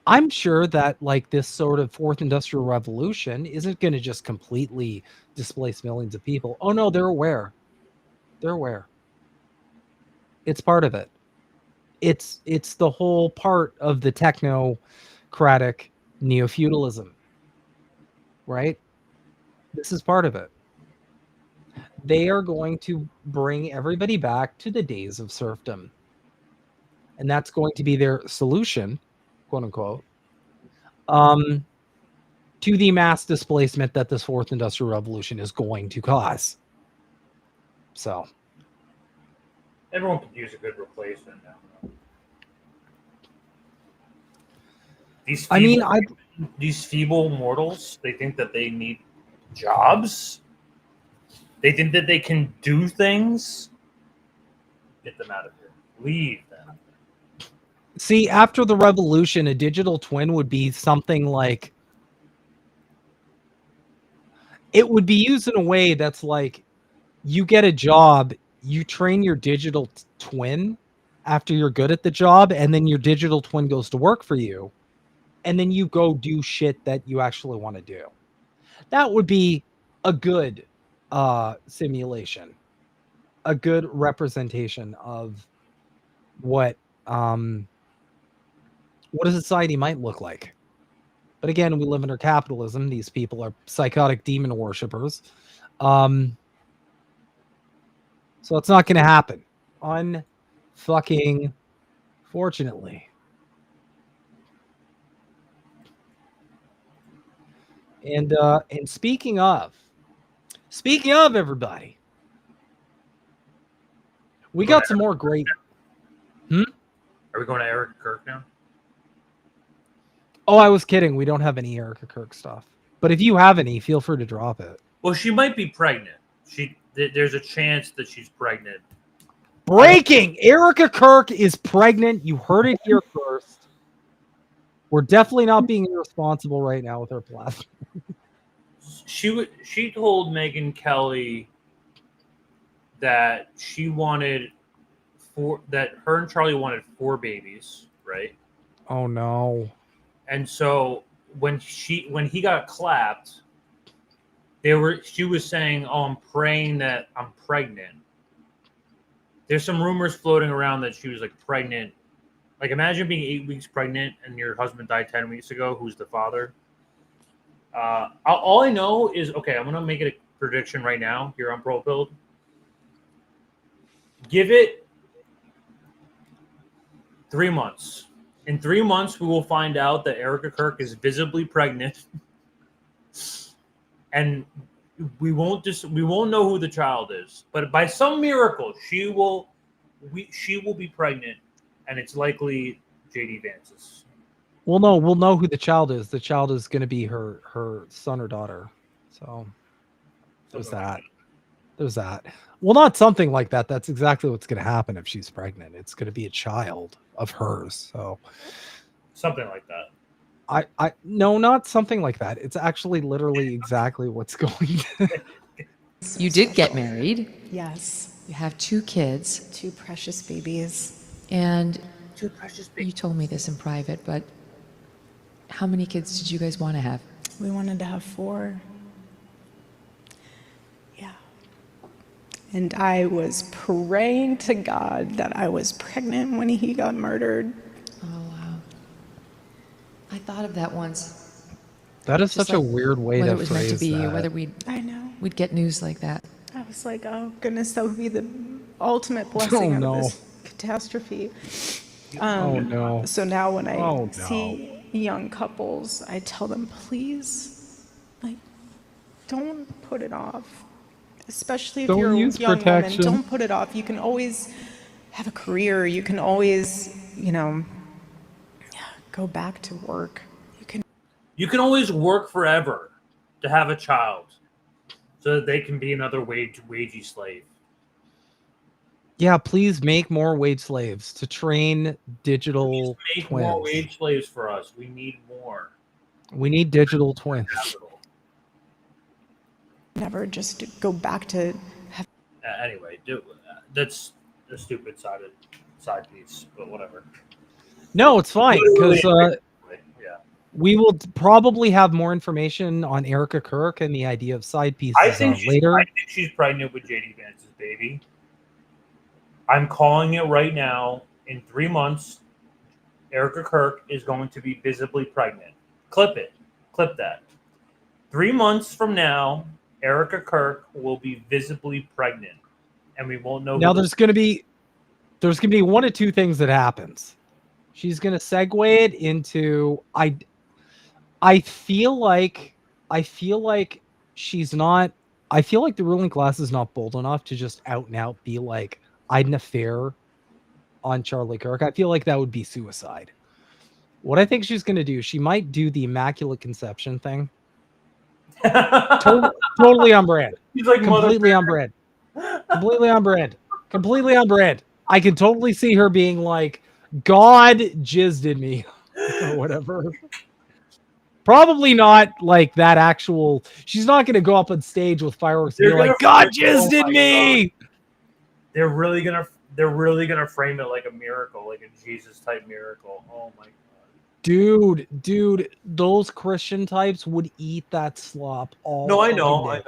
Speaker 10: I'm sure that this sort of fourth industrial revolution isn't going to just completely displace millions of people. Oh no, they're aware. It's part of it. It's the whole part of the technocratic neo-feudalism, right? This is part of it. They are going to bring everybody back to the days of serfdom. And that's going to be their solution, quote unquote, to the mass displacement that this fourth industrial revolution is going to cause. So
Speaker 9: everyone could use a good replacement now. These feeble mortals, they think that they need jobs. They think that they can do things. Get them out of here. Leave them.
Speaker 10: See, after the revolution, a digital twin would be something like, it would be used in a way that's like, you get a job, you train your digital twin after you're good at the job, and then your digital twin goes to work for you, and then you go do shit that you actually want to do. That would be a good simulation, a good representation of what a society might look like. But again, we live under capitalism. These people are psychotic demon worshippers. So it's not going to happen. Unfucking fortunately. And speaking of everybody, We got some more great.
Speaker 9: Are we going to Erica Kirk now?
Speaker 10: Oh, I was kidding. We don't have any Erica Kirk stuff. But if you have any, feel free to drop it.
Speaker 9: Well, she might be pregnant. There's a chance that she's pregnant.
Speaker 10: Breaking! Erica Kirk is pregnant. You heard it here first. We're definitely not being irresponsible right now with her platform.
Speaker 9: She told Megyn Kelly that that her and Charlie wanted 4 babies, right?
Speaker 10: Oh no.
Speaker 9: And so when he got clapped, she was saying, "Oh, I'm praying that I'm pregnant." There's some rumors floating around that she was like pregnant. Like imagine being 8 weeks pregnant and your husband died 10 weeks ago. Who's the father? All I know is, okay, I'm gonna make it a prediction right now here on Prolepilled. Give it 3 months. In 3 months, we will find out that Erica Kirk is visibly pregnant, and we won't know who the child is. But by some miracle, she will be pregnant, and it's likely JD Vance's.
Speaker 10: Well, no, we'll know who the child is. The child is going to be her son or daughter. So there's that. There's that. Well, not something like that. That's exactly what's going to happen if she's pregnant. It's going to be a child of hers. So
Speaker 9: something like that.
Speaker 10: No, not something like that. It's actually literally exactly what's going to.
Speaker 21: You did get married.
Speaker 22: Yes.
Speaker 21: You have 2 kids.
Speaker 22: 2 precious babies.
Speaker 21: And
Speaker 9: 2 precious babies.
Speaker 21: You told me this in private, but how many kids did you guys want to have?
Speaker 22: We wanted to have 4. Yeah. And I was praying to God that I was pregnant when he got murdered.
Speaker 21: Oh, wow. I thought of that once.
Speaker 10: That is such a weird way to phrase that.
Speaker 21: Whether it was meant to be or whether we'd get news like that.
Speaker 22: I was like, oh goodness, that would be the ultimate blessing out of this catastrophe.
Speaker 10: Oh no.
Speaker 22: So now when I see young couples, I tell them, please, like, don't put it off. Especially if you're a young woman, don't put it off. You can always have a career. You can always, go back to work.
Speaker 9: You can always work forever to have a child so that they can be another wagey slave.
Speaker 10: Yeah, please make more wage slaves to train digital
Speaker 9: Make
Speaker 10: twins.
Speaker 9: more wage slaves for us. We need more.
Speaker 10: We need digital twins.
Speaker 22: Never just go back to.
Speaker 9: Anyway, that's a stupid side piece, but whatever.
Speaker 10: No, it's fine because we will probably have more information on Erica Kirk and the idea of side pieces later.
Speaker 9: I think she's pregnant with JD Vance's baby. I'm calling it right now. In 3 months, Erica Kirk is going to be visibly pregnant. Clip it. Clip that. 3 months from now, Erica Kirk will be visibly pregnant, and we won't know.
Speaker 10: Now there's going to be one of two things that happens. She's going to segue it into I feel like she's not. I feel like the ruling class is not bold enough to just out and out be like, I had an affair on Charlie Kirk. I feel like that would be suicide. What I think she's going to do, she might do the Immaculate Conception thing. Totally on brand.
Speaker 9: He's like
Speaker 10: completely on brand. Completely on brand. Completely on brand. I can totally see her being like, God jizzed in me or whatever. Probably not like that actual. She's not going to go up on stage with fireworks and be like, God jizzed in me.
Speaker 9: They're really gonna frame it like a miracle, like a Jesus type miracle. Oh my god,
Speaker 10: dude, those Christian types would eat that slop all.
Speaker 9: No, I know.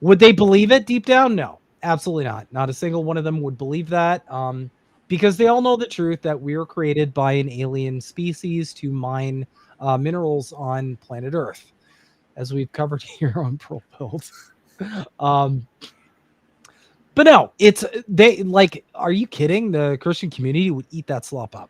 Speaker 10: Would they believe it deep down? No, absolutely not. Not a single one of them would believe that. Because they all know the truth that we were created by an alien species to mine minerals on planet Earth, as we've covered here on Prolepilled. But no, they like, are you kidding? The Christian community would eat that slop up.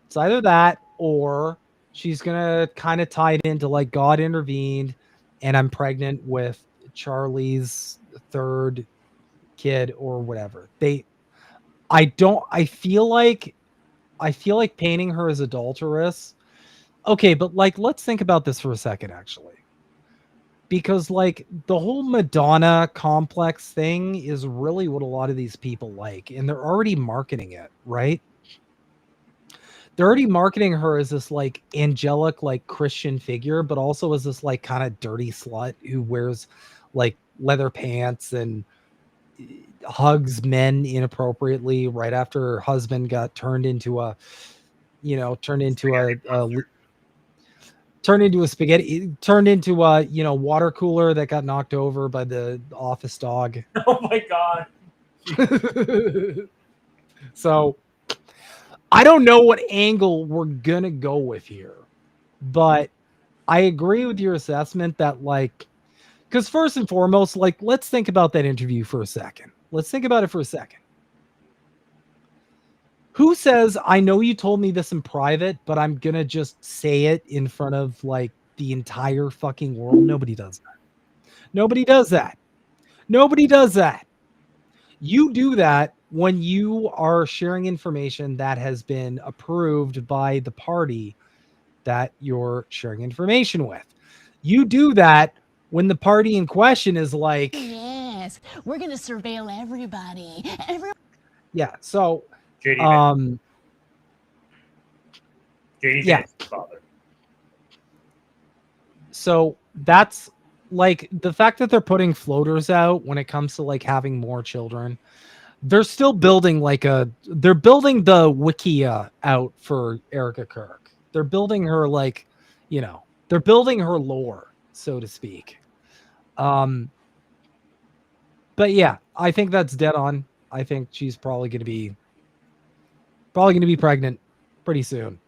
Speaker 10: It's either that or she's going to kind of tie it into like God intervened and I'm pregnant with Charlie's third kid or whatever. I feel like painting her as adulterous. Okay, but like, let's think about this for a second, actually. Because like the whole Madonna complex thing is really what a lot of these people like, and they're already marketing it, right? They're already marketing her as this like angelic, like Christian figure, but also as this like kind of dirty slut who wears like leather pants and hugs men inappropriately right after her husband got turned into a water cooler that got knocked over by the office dog.
Speaker 9: Oh my God.
Speaker 10: So I don't know what angle we're gonna go with here, but I agree with your assessment that like, because first and foremost, like, let's think about that interview for a second. Let's think about it for a second. Who says, I know you told me this in private, but I'm going to just say it in front of like the entire fucking world? Nobody does that. Nobody does that. Nobody does that. You do that when you are sharing information that has been approved by the party that you're sharing information with. You do that when the party in question is like,
Speaker 16: Yes, we're going to surveil everybody.
Speaker 10: yeah. So,
Speaker 9: JD
Speaker 10: yeah.
Speaker 9: Vance's father.
Speaker 10: So that's like the fact that they're putting floaters out when it comes to like having more children. They're still building they're building the Wikia out for Erica Kirk. They're building her they're building her lore, so to speak. But yeah, I think that's dead on. I think she's probably going to be pregnant pretty soon.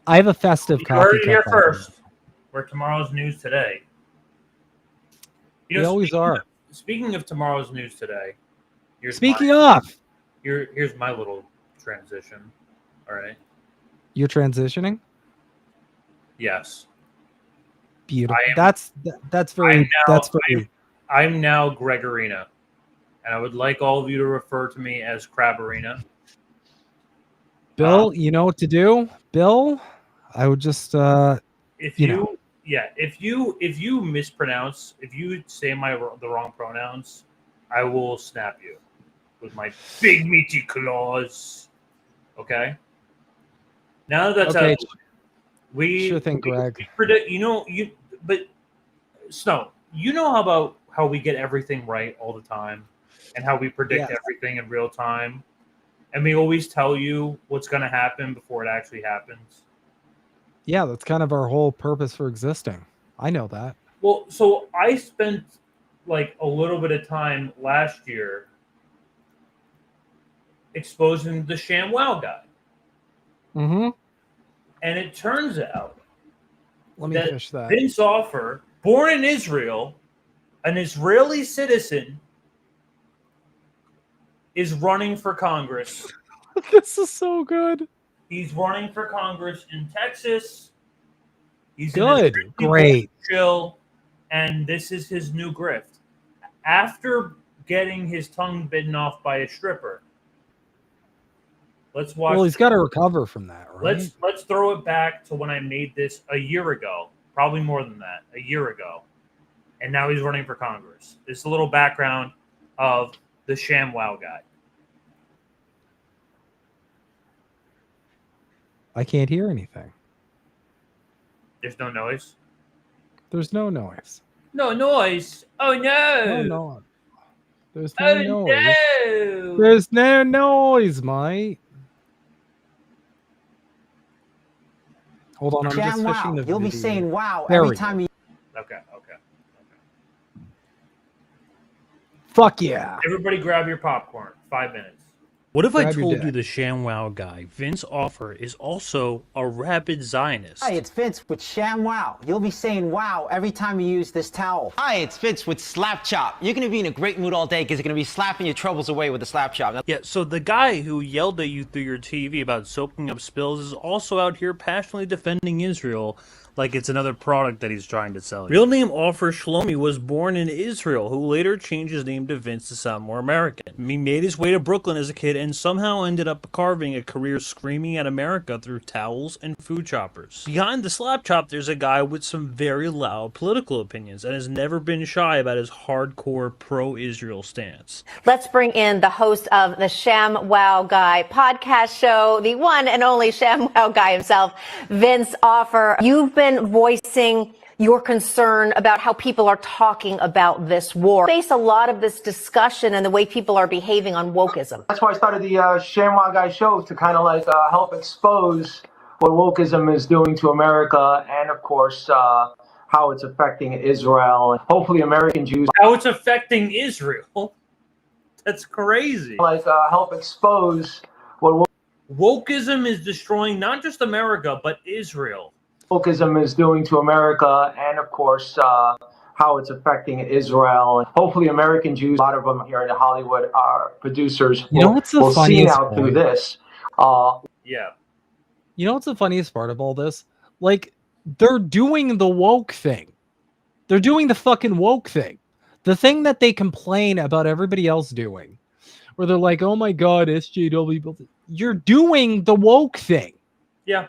Speaker 10: I have a festive
Speaker 9: You
Speaker 10: coffee
Speaker 9: heard it
Speaker 10: cup
Speaker 9: here
Speaker 10: on
Speaker 9: first. We're tomorrow's news today.
Speaker 10: They always are.
Speaker 9: Speaking of tomorrow's news today, here's my little transition. All right.
Speaker 10: You're transitioning?
Speaker 9: Yes.
Speaker 10: Beautiful. That's very.
Speaker 9: I'm now Gregorina, and I would like all of you to refer to me as Crabarina.
Speaker 10: Bill, you know what to do? Bill, I would just
Speaker 9: if you mispronounce, if you say the wrong pronouns, I will snap you with my big meaty claws. Okay. Now that that's out,
Speaker 10: sure thing, Greg.
Speaker 9: we predict. But Snow, you know how we get everything right all the time, and how we predict everything in real time, and we always tell you what's going to happen before it actually happens.
Speaker 10: Yeah, that's kind of our whole purpose for existing. I know that.
Speaker 9: Well, so I spent like a little bit of time last year exposing the ShamWow guy.
Speaker 10: Mm-hmm.
Speaker 9: And it turns out
Speaker 10: Let me finish that.
Speaker 9: Vince Offer, born in Israel, an Israeli citizen, is running for Congress.
Speaker 10: This is so good.
Speaker 9: He's running for Congress in Texas. He's
Speaker 10: good. Great.
Speaker 9: Chill. And this is his new grift. After getting his tongue bitten off by a stripper. Let's watch.
Speaker 10: Well, he's got to recover from that, right?
Speaker 9: Let's throw it back to when I made this a year ago. Probably more than that. A year ago. And now he's running for Congress. This is a little background of the ShamWow guy.
Speaker 10: I can't hear anything.
Speaker 9: There's no noise?
Speaker 10: There's no noise.
Speaker 9: No noise. Oh, no.
Speaker 10: No. There's no noise.
Speaker 9: No.
Speaker 10: There's no noise, mate. Hold on, I'm just fishing the
Speaker 1: You'll
Speaker 10: video.
Speaker 1: be saying wow
Speaker 10: There
Speaker 1: every
Speaker 10: we
Speaker 1: time
Speaker 10: go.
Speaker 1: you.
Speaker 9: Okay.
Speaker 10: Fuck yeah.
Speaker 9: Everybody grab your popcorn. 5 minutes.
Speaker 1: What if I
Speaker 10: Grab your
Speaker 1: told
Speaker 10: dick.
Speaker 1: you the ShamWow guy, Vince Offer, is also a rabid Zionist?
Speaker 3: Hi, it's Vince with ShamWow. You'll be saying wow every time you use this towel. Hi, it's Vince with Slap Chop. You're going to be in a great mood all day because you're going to be slapping your troubles away with the Slap Chop.
Speaker 1: Yeah, so the guy who yelled at you through your TV about soaking up spills is also out here passionately defending Israel like it's another product that he's trying to sell you. Real name Offer Shlomi was born in Israel, who later changed his name to Vince to sound more American. He made his way to Brooklyn as a kid and somehow ended up carving a career screaming at America through towels and food choppers. Behind the slap chop, there's a guy with some very loud political opinions and has never been shy about his hardcore pro-Israel stance.
Speaker 23: Let's bring in the host of the ShamWow Guy podcast show, the one and only ShamWow Guy himself, Vince Offer. You've been voicing your concern about how people are talking about this war. Face a lot of this discussion and the way people are behaving on wokeism.
Speaker 24: That's why I started the ShamWow Guy show, to kind of like help expose what wokeism is doing to America, and of course how it's affecting Israel and hopefully American Jews.
Speaker 9: How it's affecting Israel? That's crazy.
Speaker 24: Like help expose what
Speaker 9: wokeism is destroying not just America but Israel.
Speaker 24: Wokeism is doing to America, and of course how it's affecting Israel and hopefully American Jews. A lot of them here in Hollywood are producers.
Speaker 10: You know what's the
Speaker 24: will see
Speaker 10: funniest
Speaker 24: now through
Speaker 10: point?
Speaker 24: this.
Speaker 9: Yeah.
Speaker 10: You know what's the funniest part of all this? Like, they're doing the woke thing. They're doing the fucking woke thing. The thing that they complain about everybody else doing. Where they're like, oh my God, SJW. You're doing the woke thing.
Speaker 9: Yeah.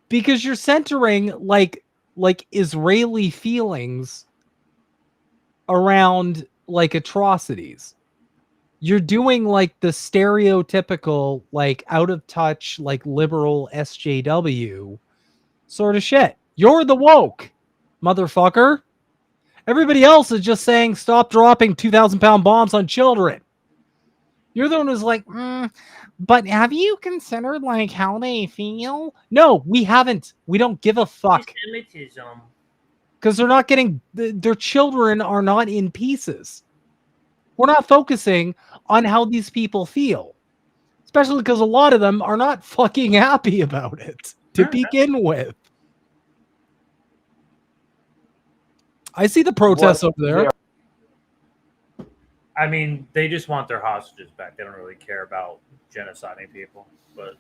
Speaker 10: Because you're centering like Israeli feelings around like atrocities. You're doing like the stereotypical, like out of touch, like liberal SJW sort of shit. You're the woke, motherfucker. Everybody else is just saying, stop dropping 2,000-pound bombs on children. You're the one who's like, but have you considered like how they feel? No, we haven't. We don't give a fuck.
Speaker 9: Anti-Semitism.
Speaker 10: Because they're not getting, their children are not in pieces. We're not focusing on how these people feel. Especially because a lot of them are not fucking happy about it to begin with. I see the protests over there.
Speaker 9: I mean, they just want their hostages back. They don't really care about genociding people. But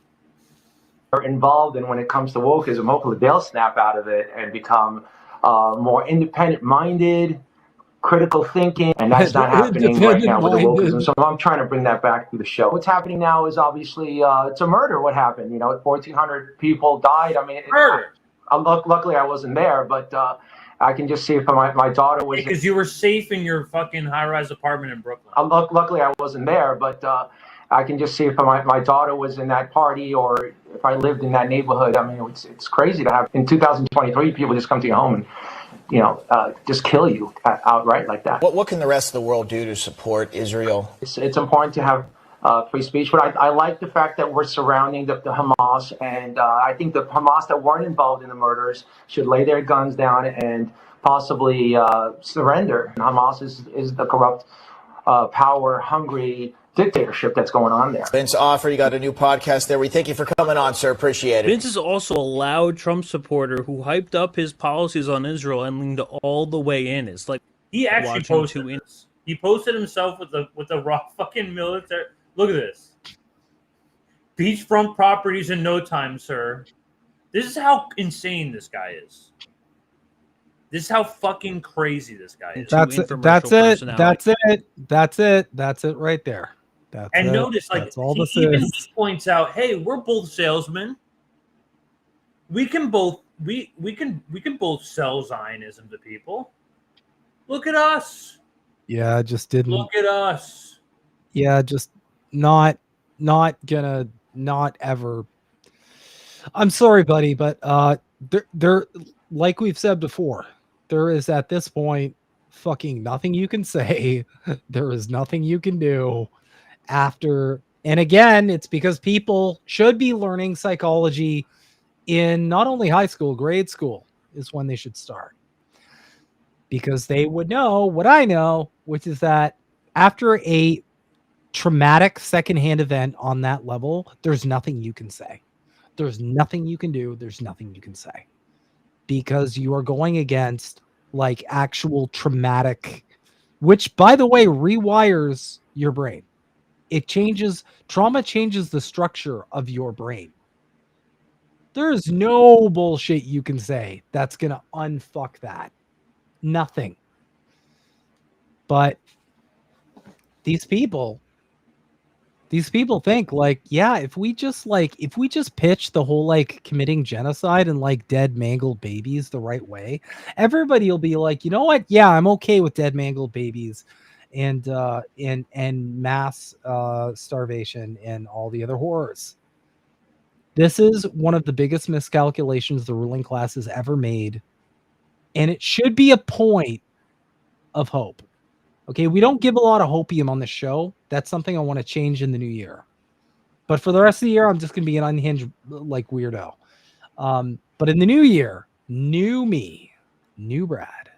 Speaker 24: are involved in when it comes to wokeism. Hopefully they'll snap out of it and become more independent-minded, critical thinking, and that's not happening right now with the wokeism. So I'm trying to bring that back to the show. What's happening now is obviously it's a murder. What happened? 1,400 people died. I mean,
Speaker 9: murder.
Speaker 24: Luckily I wasn't there, but I can just see if my daughter was.
Speaker 9: Because you were safe in your fucking high-rise apartment in Brooklyn.
Speaker 24: Luckily I wasn't there, but I can just see if my daughter was in that party or if I lived in that neighborhood. I mean, it's crazy to have in 2023 people just come to your home and just kill you outright like that.
Speaker 25: What can the rest of the world do to support Israel?
Speaker 24: It's important to have free speech, but I like the fact that we're surrounding the Hamas, and I think the Hamas that weren't involved in the murders should lay their guns down and possibly surrender. Hamas is the corrupt, power-hungry dictatorship that's going on there.
Speaker 25: Vince Offer, you got a new podcast there. We thank you for coming on, sir. Appreciate it.
Speaker 1: Vince is also a loud Trump supporter who hyped up his policies on Israel and leaned all the way in. It's like
Speaker 9: he actually posted himself with the raw fucking military. Look at this. Beachfront properties in no time, sir. This is how insane this guy is. This is how fucking crazy this guy is.
Speaker 10: That's it right there.
Speaker 9: Notice, like, he even points out, hey, we're both salesmen. We can both sell Zionism to people. Look at us.
Speaker 10: Yeah, just didn't.
Speaker 9: Look at us.
Speaker 10: Yeah, just not ever. I'm sorry, buddy, but there, like we've said before, there is at this point fucking nothing you can say. There is nothing you can do after. And again, it's because people should be learning psychology in not only high school, grade school is when they should start. Because they would know what I know, which is that after a traumatic secondhand event on that level, there's nothing you can say. There's nothing you can do. There's nothing you can say. Because you are going against like actual traumatic, which by the way, rewires your brain. Trauma changes the structure of your brain. There's no bullshit you can say that's going to unfuck that. Nothing. But these people think like, yeah, if we just pitch the whole like committing genocide and like dead mangled babies the right way, everybody will be like, you know what? Yeah, I'm okay with dead mangled babies and mass starvation and all the other horrors. This is one of the biggest miscalculations the ruling class has ever made. And it should be a point of hope. Okay, we don't give a lot of hopium on the show. That's something I want to change in the new year. But for the rest of the year, I'm just going to be an unhinged like weirdo. But in the new year, new me, new Brad,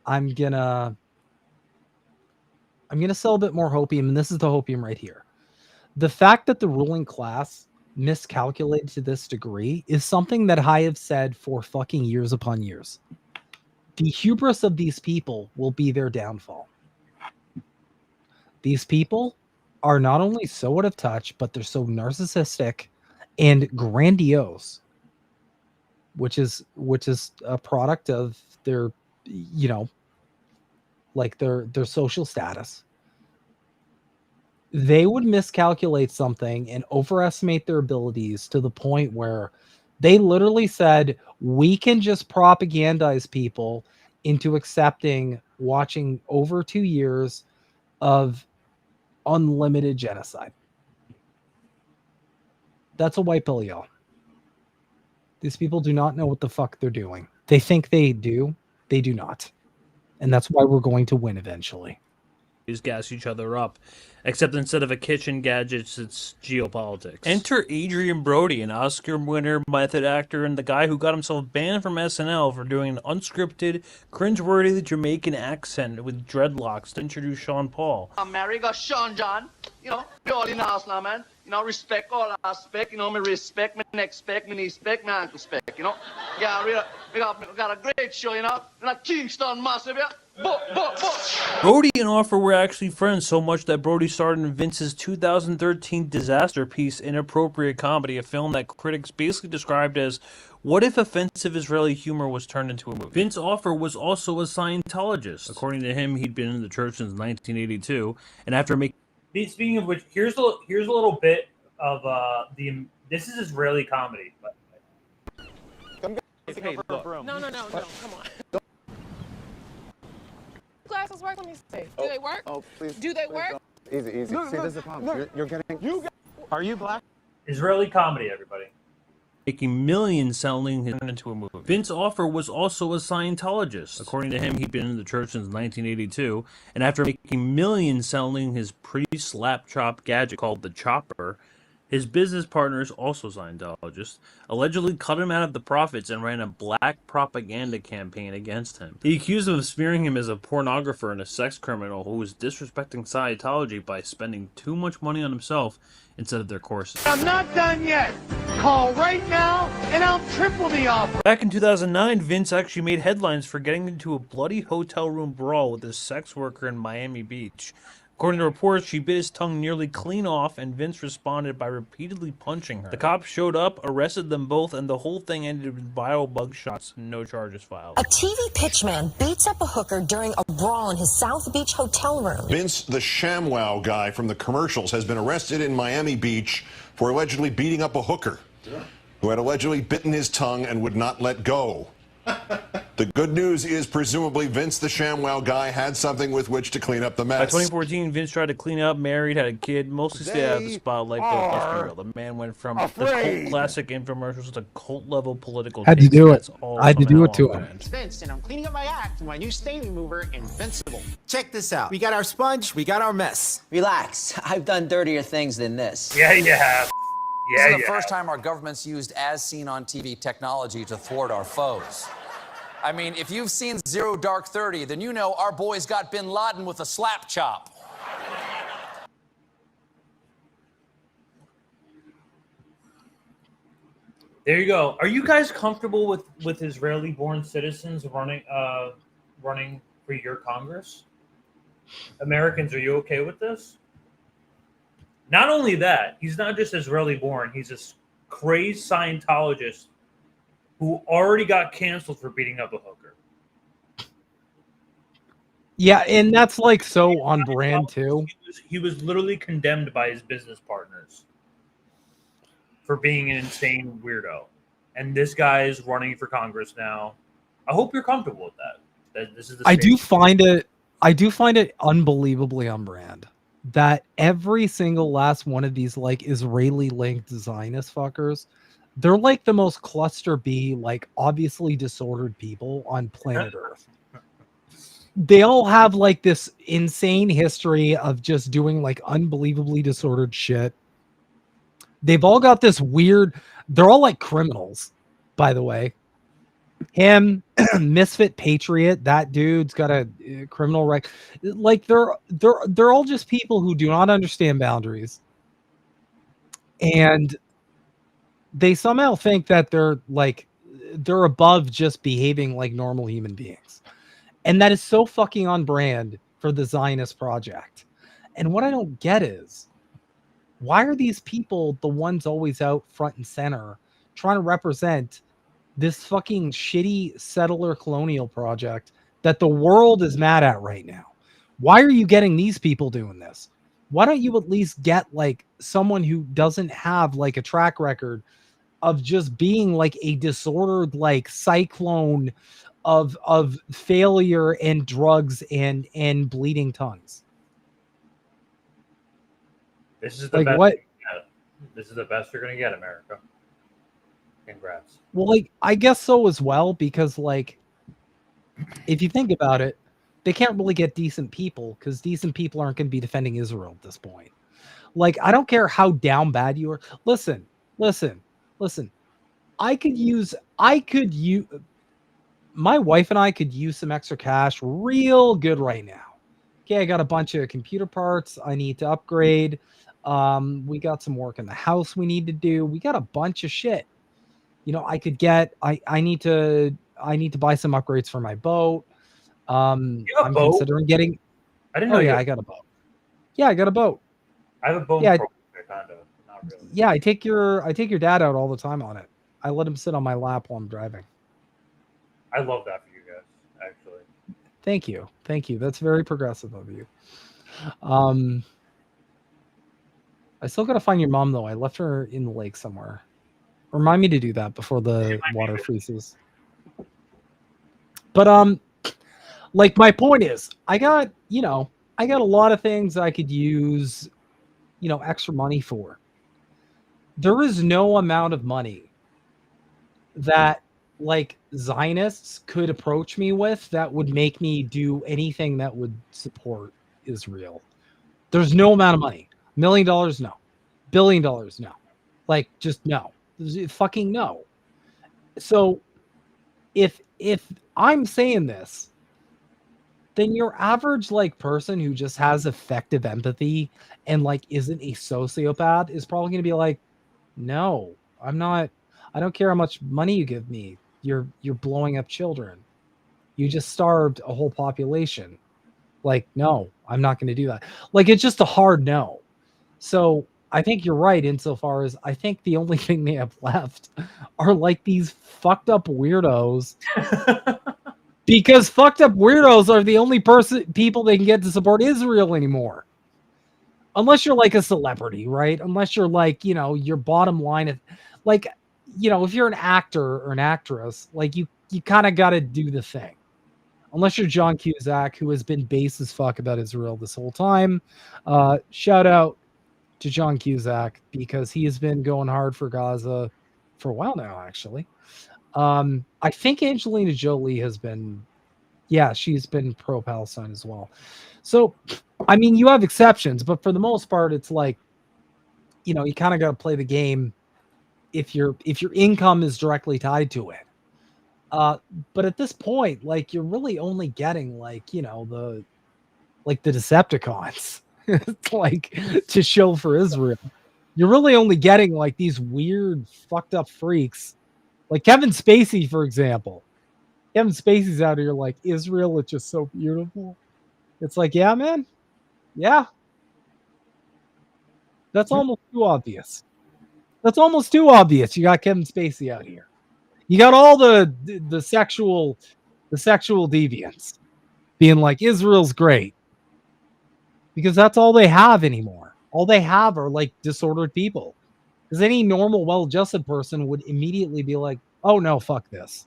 Speaker 10: I'm gonna sell a bit more hopium, and this is the hopium right here. The fact that the ruling class miscalculated to this degree is something that I have said for fucking years upon years. The hubris of these people will be their downfall. These people are not only so out of touch, but they're so narcissistic and grandiose, which is a product of their, you know, like their social status. They would miscalculate something and overestimate their abilities to the point where they literally said, we can just propagandize people into accepting watching over 2 years of unlimited genocide. That's a white pill, y'all. These people do not know what the fuck they're doing. They think they do. They do not. And that's why we're going to win eventually.
Speaker 1: Gas each other up, except instead of a kitchen gadgets, it's geopolitics. Enter Adrian Brody, an Oscar winner, method actor, and the guy who got himself banned from SNL for doing an unscripted, cringeworthy Jamaican accent with dreadlocks to introduce Sean Paul.
Speaker 2: I'm married, got Sean John. You know, we all in the house now, man. You know, respect all aspect. You know, me respect, me expect, me respect, me uncle respect. You know, yeah, we got a great show. You know, like Kingston massive, yeah.
Speaker 1: Brody and Offer were actually friends so much that Brody starred in Vince's 2013 disaster piece, Inappropriate Comedy, a film that critics basically described as, what if offensive Israeli humor was turned into a movie? Vince Offer was also a Scientologist. According to him, he'd been in the church since 1982, and after making...
Speaker 9: Speaking of which, here's a little bit of this is Israeli comedy. But...
Speaker 4: Hey, look. No, come on. Glasses work? Let me see. Do they work? Oh, please. Do they work?
Speaker 6: Easy. See, this is the problem. You're getting... Are you black?
Speaker 9: Israeli comedy, everybody.
Speaker 1: Making millions selling his into a movie. Vince Offer was also a Scientologist. According to him, he'd been in the church since 1982, and after making millions selling his pre-slap chop gadget called the Chopper, his business partners, also Scientologists, allegedly cut him out of the profits and ran a black propaganda campaign against him. He accused them of smearing him as a pornographer and a sex criminal who was disrespecting Scientology by spending too much money on himself instead of their courses.
Speaker 4: I'm not done yet. Call right now and I'll triple the offer.
Speaker 1: Back in 2009, Vince actually made headlines for getting into a bloody hotel room brawl with a sex worker in Miami Beach. According to reports, she bit his tongue nearly clean off, and Vince responded by repeatedly punching her. The cops showed up, arrested them both, and the whole thing ended with viral mug shots and no charges filed.
Speaker 7: A TV pitchman beats up a hooker during a brawl in his South Beach hotel room.
Speaker 8: Vince, the ShamWow guy from the commercials, has been arrested in Miami Beach for allegedly beating up a hooker who had allegedly bitten his tongue and would not let go. The good news is presumably Vince, the ShamWow guy, had something with which to clean up the mess.
Speaker 1: By 2014, Vince tried to clean up, married, had a kid, mostly stayed out of the spotlight, but let's be real. The man went from the cult classic infomercials to cult-level political...
Speaker 10: Had to do it. I had to do it to him.
Speaker 26: It's Vince, and I'm cleaning up my act with my new stain remover, Invincible. Check this out. We got our sponge, we got our mess. Relax. I've done dirtier things than this.
Speaker 9: Yeah, you have.
Speaker 27: This is the first time our government's used as seen on TV technology to thwart our foes. I mean, if you've seen Zero Dark 30, then you know our boys got Bin Laden with a slap chop.
Speaker 9: There you go. Are you guys comfortable with Israeli-born citizens running for your Congress? Americans, are you okay with this? Not only that, he's not just Israeli-born. He's a crazed Scientologist who already got canceled for beating up a hooker.
Speaker 10: Yeah, and that's like so on brand too.
Speaker 9: He was literally condemned by his business partners for being an insane weirdo. And this guy is running for Congress now. I hope you're comfortable with that. This is the
Speaker 10: I do find it unbelievably on brand that every single last one of these like Israeli linked Zionist fuckers, they're like the most cluster B, like obviously disordered people on planet Earth. They all have like this insane history of just doing like unbelievably disordered shit. They've all got this weird, they're all like criminals, by the way. Him, Misfit Patriot, that dude's got a criminal record. Like they're all just people who do not understand boundaries. And they somehow think that they're above just behaving like normal human beings. And that is so fucking on brand for the Zionist project. And what I don't get is, why are these people the ones always out front and center trying to represent this fucking shitty settler colonial project that the world is mad at right now? Why are you getting these people doing this? Why don't you at least get like someone who doesn't have like a track record of just being like a disordered like cyclone of failure and drugs and bleeding tongues?
Speaker 9: This is the
Speaker 10: like
Speaker 9: best.
Speaker 10: what?
Speaker 9: This is the best you're gonna get, America. Congrats.
Speaker 10: Well, like I guess so as well, because like if you think about it, they can't really get decent people because decent people aren't going to be defending Israel at this point. Like I don't care how down bad you are. Listen. I could use. My wife and I could use some extra cash real good right now. Okay, I got a bunch of computer parts I need to upgrade. We got some work in the house we need to do. We got a bunch of shit. You know, I could get. I need to buy some upgrades for my boat. I'm considering getting.
Speaker 9: I didn't know.
Speaker 10: Yeah, I got a boat. Yeah, I got a boat.
Speaker 9: I have a boat.
Speaker 10: Yeah,
Speaker 9: kind of. Not really.
Speaker 10: Yeah, I take your dad out all the time on it. I let him sit on my lap while I'm driving.
Speaker 9: I love that for you guys, actually.
Speaker 10: Thank you. That's very progressive of you. I still gotta find your mom though. I left her in the lake somewhere. Remind me to do that before the water freezes. But like my point is, I got a lot of things I could use, extra money for. There is no amount of money that like Zionists could approach me with that would make me do anything that would support Israel. There's no amount of money. $1 million, no. $1 billion, no. Like, just no. Fucking no. So if I'm saying this, then your average like person who just has effective empathy and like isn't a sociopath is probably going to be like, no, I'm not. I don't care how much money you give me. You're blowing up children. You just starved a whole population. Like, no, I'm not going to do that. Like, it's just a hard no. So I think you're right insofar as I think the only thing they have left are like these fucked up weirdos. Because fucked up weirdos are the only people they can get to support Israel anymore. Unless you're like a celebrity, right? Unless you're like, your bottom line is like, if you're an actor or an actress, like you kind of got to do the thing. Unless you're John Cusack, who has been base as fuck about Israel this whole time. Shout out to John Cusack because he has been going hard for Gaza for a while now, actually. I think Angelina Jolie has been, she's been pro-Palestine as well. So, I mean, you have exceptions, but for the most part, it's like, you kind of got to play the game if your income is directly tied to it. But at this point, like, you're really only getting like, the Decepticons like to show for Israel. You're really only getting like these weird, fucked up freaks, like Kevin Spacey, for example. Kevin Spacey's out here like Israel. It's just so beautiful. It's like, yeah, man, yeah. That's almost too obvious. That's almost too obvious. You got Kevin Spacey out here. You got all the sexual deviants being like Israel's great because that's all they have anymore. All they have are like disordered people. Because any normal, well-adjusted person would immediately be like, "Oh no, fuck this."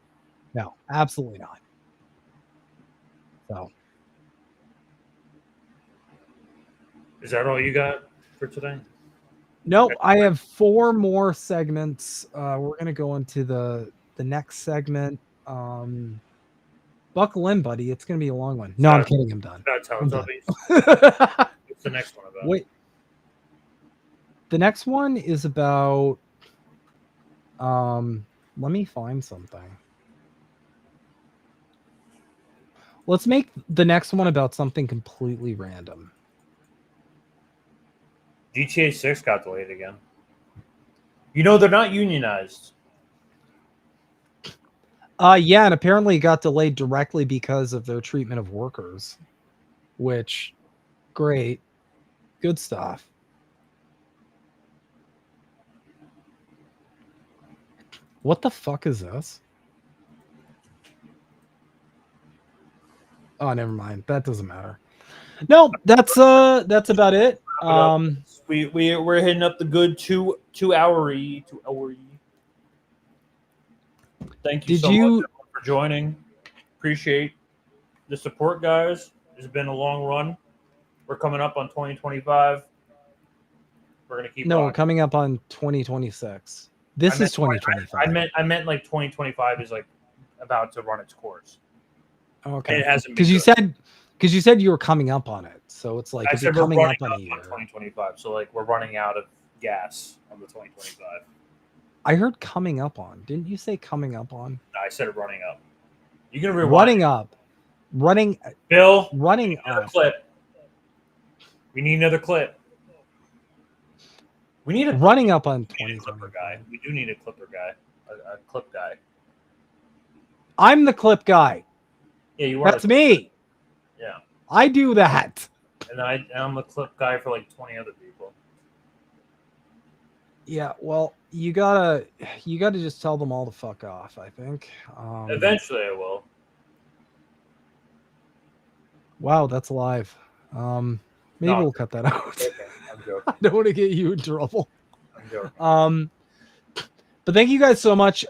Speaker 10: No, absolutely not. So,
Speaker 9: Is that all you got for today?
Speaker 10: no, I have 4 more segments. We're gonna go into the next segment. Buckle in, buddy. It's gonna be a long one. No, I'm kidding. I'm done.
Speaker 9: About
Speaker 10: I'm done.
Speaker 9: Teletubbies. What's the next one about?
Speaker 10: Wait. The next one is about. Let me find something. Let's make the next one about something completely random.
Speaker 9: GTA 6 got delayed again. You know, they're not unionized.
Speaker 10: Yeah, and apparently it got delayed directly because of their treatment of workers, which, great, good stuff. What the fuck is this? Oh, never mind. That doesn't matter. No, that's about it.
Speaker 9: We're hitting up the good two hour. Thank you so much for joining. Appreciate the support, guys. It's been a long run. We're coming up on 2025. We're gonna keep.
Speaker 10: No, we're coming up on 2026. This is 2025.
Speaker 9: I meant like 2025 is like about to run its course.
Speaker 10: Okay.
Speaker 9: It hasn't
Speaker 10: because you said you were coming up on it, so it's like
Speaker 9: I
Speaker 10: if you're
Speaker 9: said we're
Speaker 10: coming
Speaker 9: running
Speaker 10: up on
Speaker 9: up
Speaker 10: a year.
Speaker 9: on 2025. So like we're running out of gas on the 2025.
Speaker 10: I heard coming up on. Didn't you say coming up on?
Speaker 9: No, I said running up. You can rewind.
Speaker 10: Running up.
Speaker 9: Bill.
Speaker 10: Running up.
Speaker 9: Clip. We need another clip. We need a
Speaker 10: running up on 20
Speaker 9: clipper guy. We do need a clipper guy. A clip guy.
Speaker 10: I'm the clip guy.
Speaker 9: Yeah, you are.
Speaker 10: That's me.
Speaker 9: Yeah.
Speaker 10: I do that.
Speaker 9: And I'm the clip guy for like 20 other people.
Speaker 10: Yeah, well, you gotta just tell them all to fuck off, I think.
Speaker 9: Eventually I will.
Speaker 10: Wow, that's live. Maybe we'll cut that out.
Speaker 9: Okay, I'm joking.
Speaker 10: I don't want to get you in trouble.
Speaker 9: I'm joking.
Speaker 10: But thank you guys so much.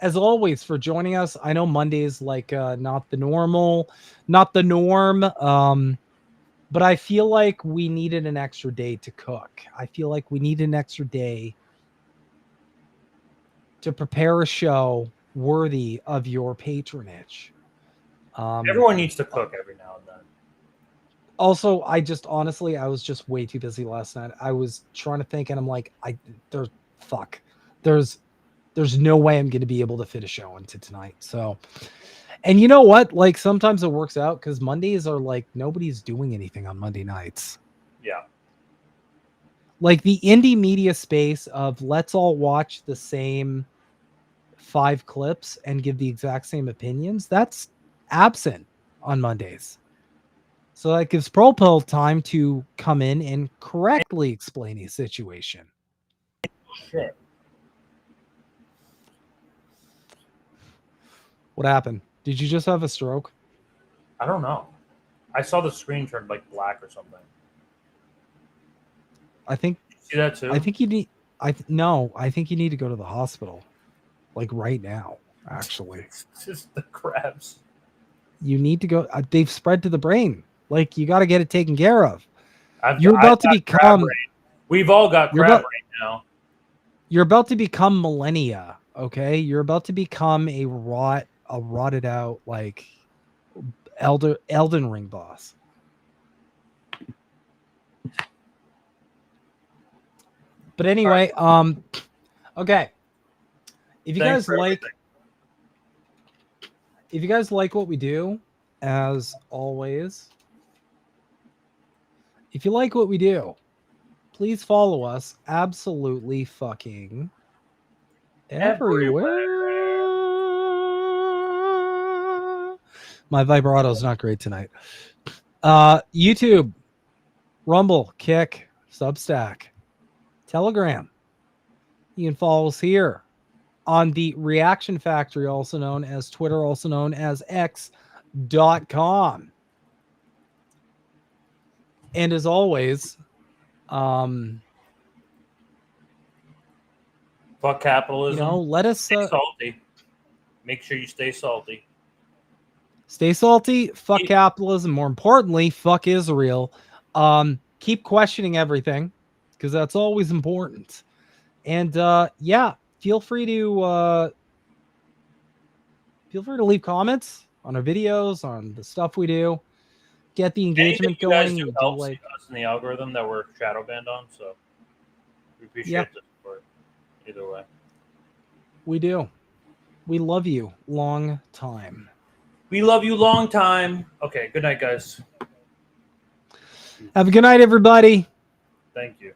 Speaker 10: As always, for joining us. I know Monday's like not the norm. But I feel like we needed an extra day to cook. I feel like we need an extra day to prepare a show worthy of your patronage.
Speaker 9: Everyone needs to cook every now and then.
Speaker 10: Also, I was just way too busy last night. I was trying to think, and I'm like, there's no way I'm going to be able to fit a show into tonight. So, and you know what? Like sometimes it works out because Mondays are like nobody's doing anything on Monday nights.
Speaker 9: Yeah.
Speaker 10: Like the indie media space of let's all watch the same 5 clips and give the exact same opinions. That's absent on Mondays. So that gives Prolepilled time to come in and correctly explain a situation.
Speaker 9: Sure.
Speaker 10: What happened? Did you just have a stroke?
Speaker 9: I don't know. I saw the screen turn like black or something.
Speaker 10: I think.
Speaker 9: See that too?
Speaker 10: I think you need. I think you need to go to the hospital, like right now. Actually,
Speaker 9: it's just the crabs.
Speaker 10: You need to go. They've spread to the brain. Like you got to get it taken care of. You're about to become.
Speaker 9: We've all got crab brain now.
Speaker 10: You're about to become millennia. Okay, you're about to become a rotted out like Elden Ring boss. But anyway, okay. If you guys like what we do, as always, if you like what we do, please follow us absolutely fucking everywhere. My vibrato is not great tonight. YouTube, Rumble, Kick, Substack, Telegram. You can follow us here on the Reaction Factory, also known as Twitter, also known as X.com. And as always,
Speaker 9: fuck capitalism.
Speaker 10: Let us
Speaker 9: stay salty. Make sure you stay salty.
Speaker 10: Stay salty. Fuck capitalism. More importantly, fuck Israel. Keep questioning everything because that's always important. And yeah, feel free to leave comments on our videos, on the stuff we do. Get the engagement
Speaker 9: you
Speaker 10: going.
Speaker 9: guys do helps us in the algorithm that we're shadow banned on, so we appreciate the support. Either way,
Speaker 10: we do. We love you long time.
Speaker 9: We love you long time. Okay, good night, guys.
Speaker 10: Have a good night, everybody.
Speaker 9: Thank you.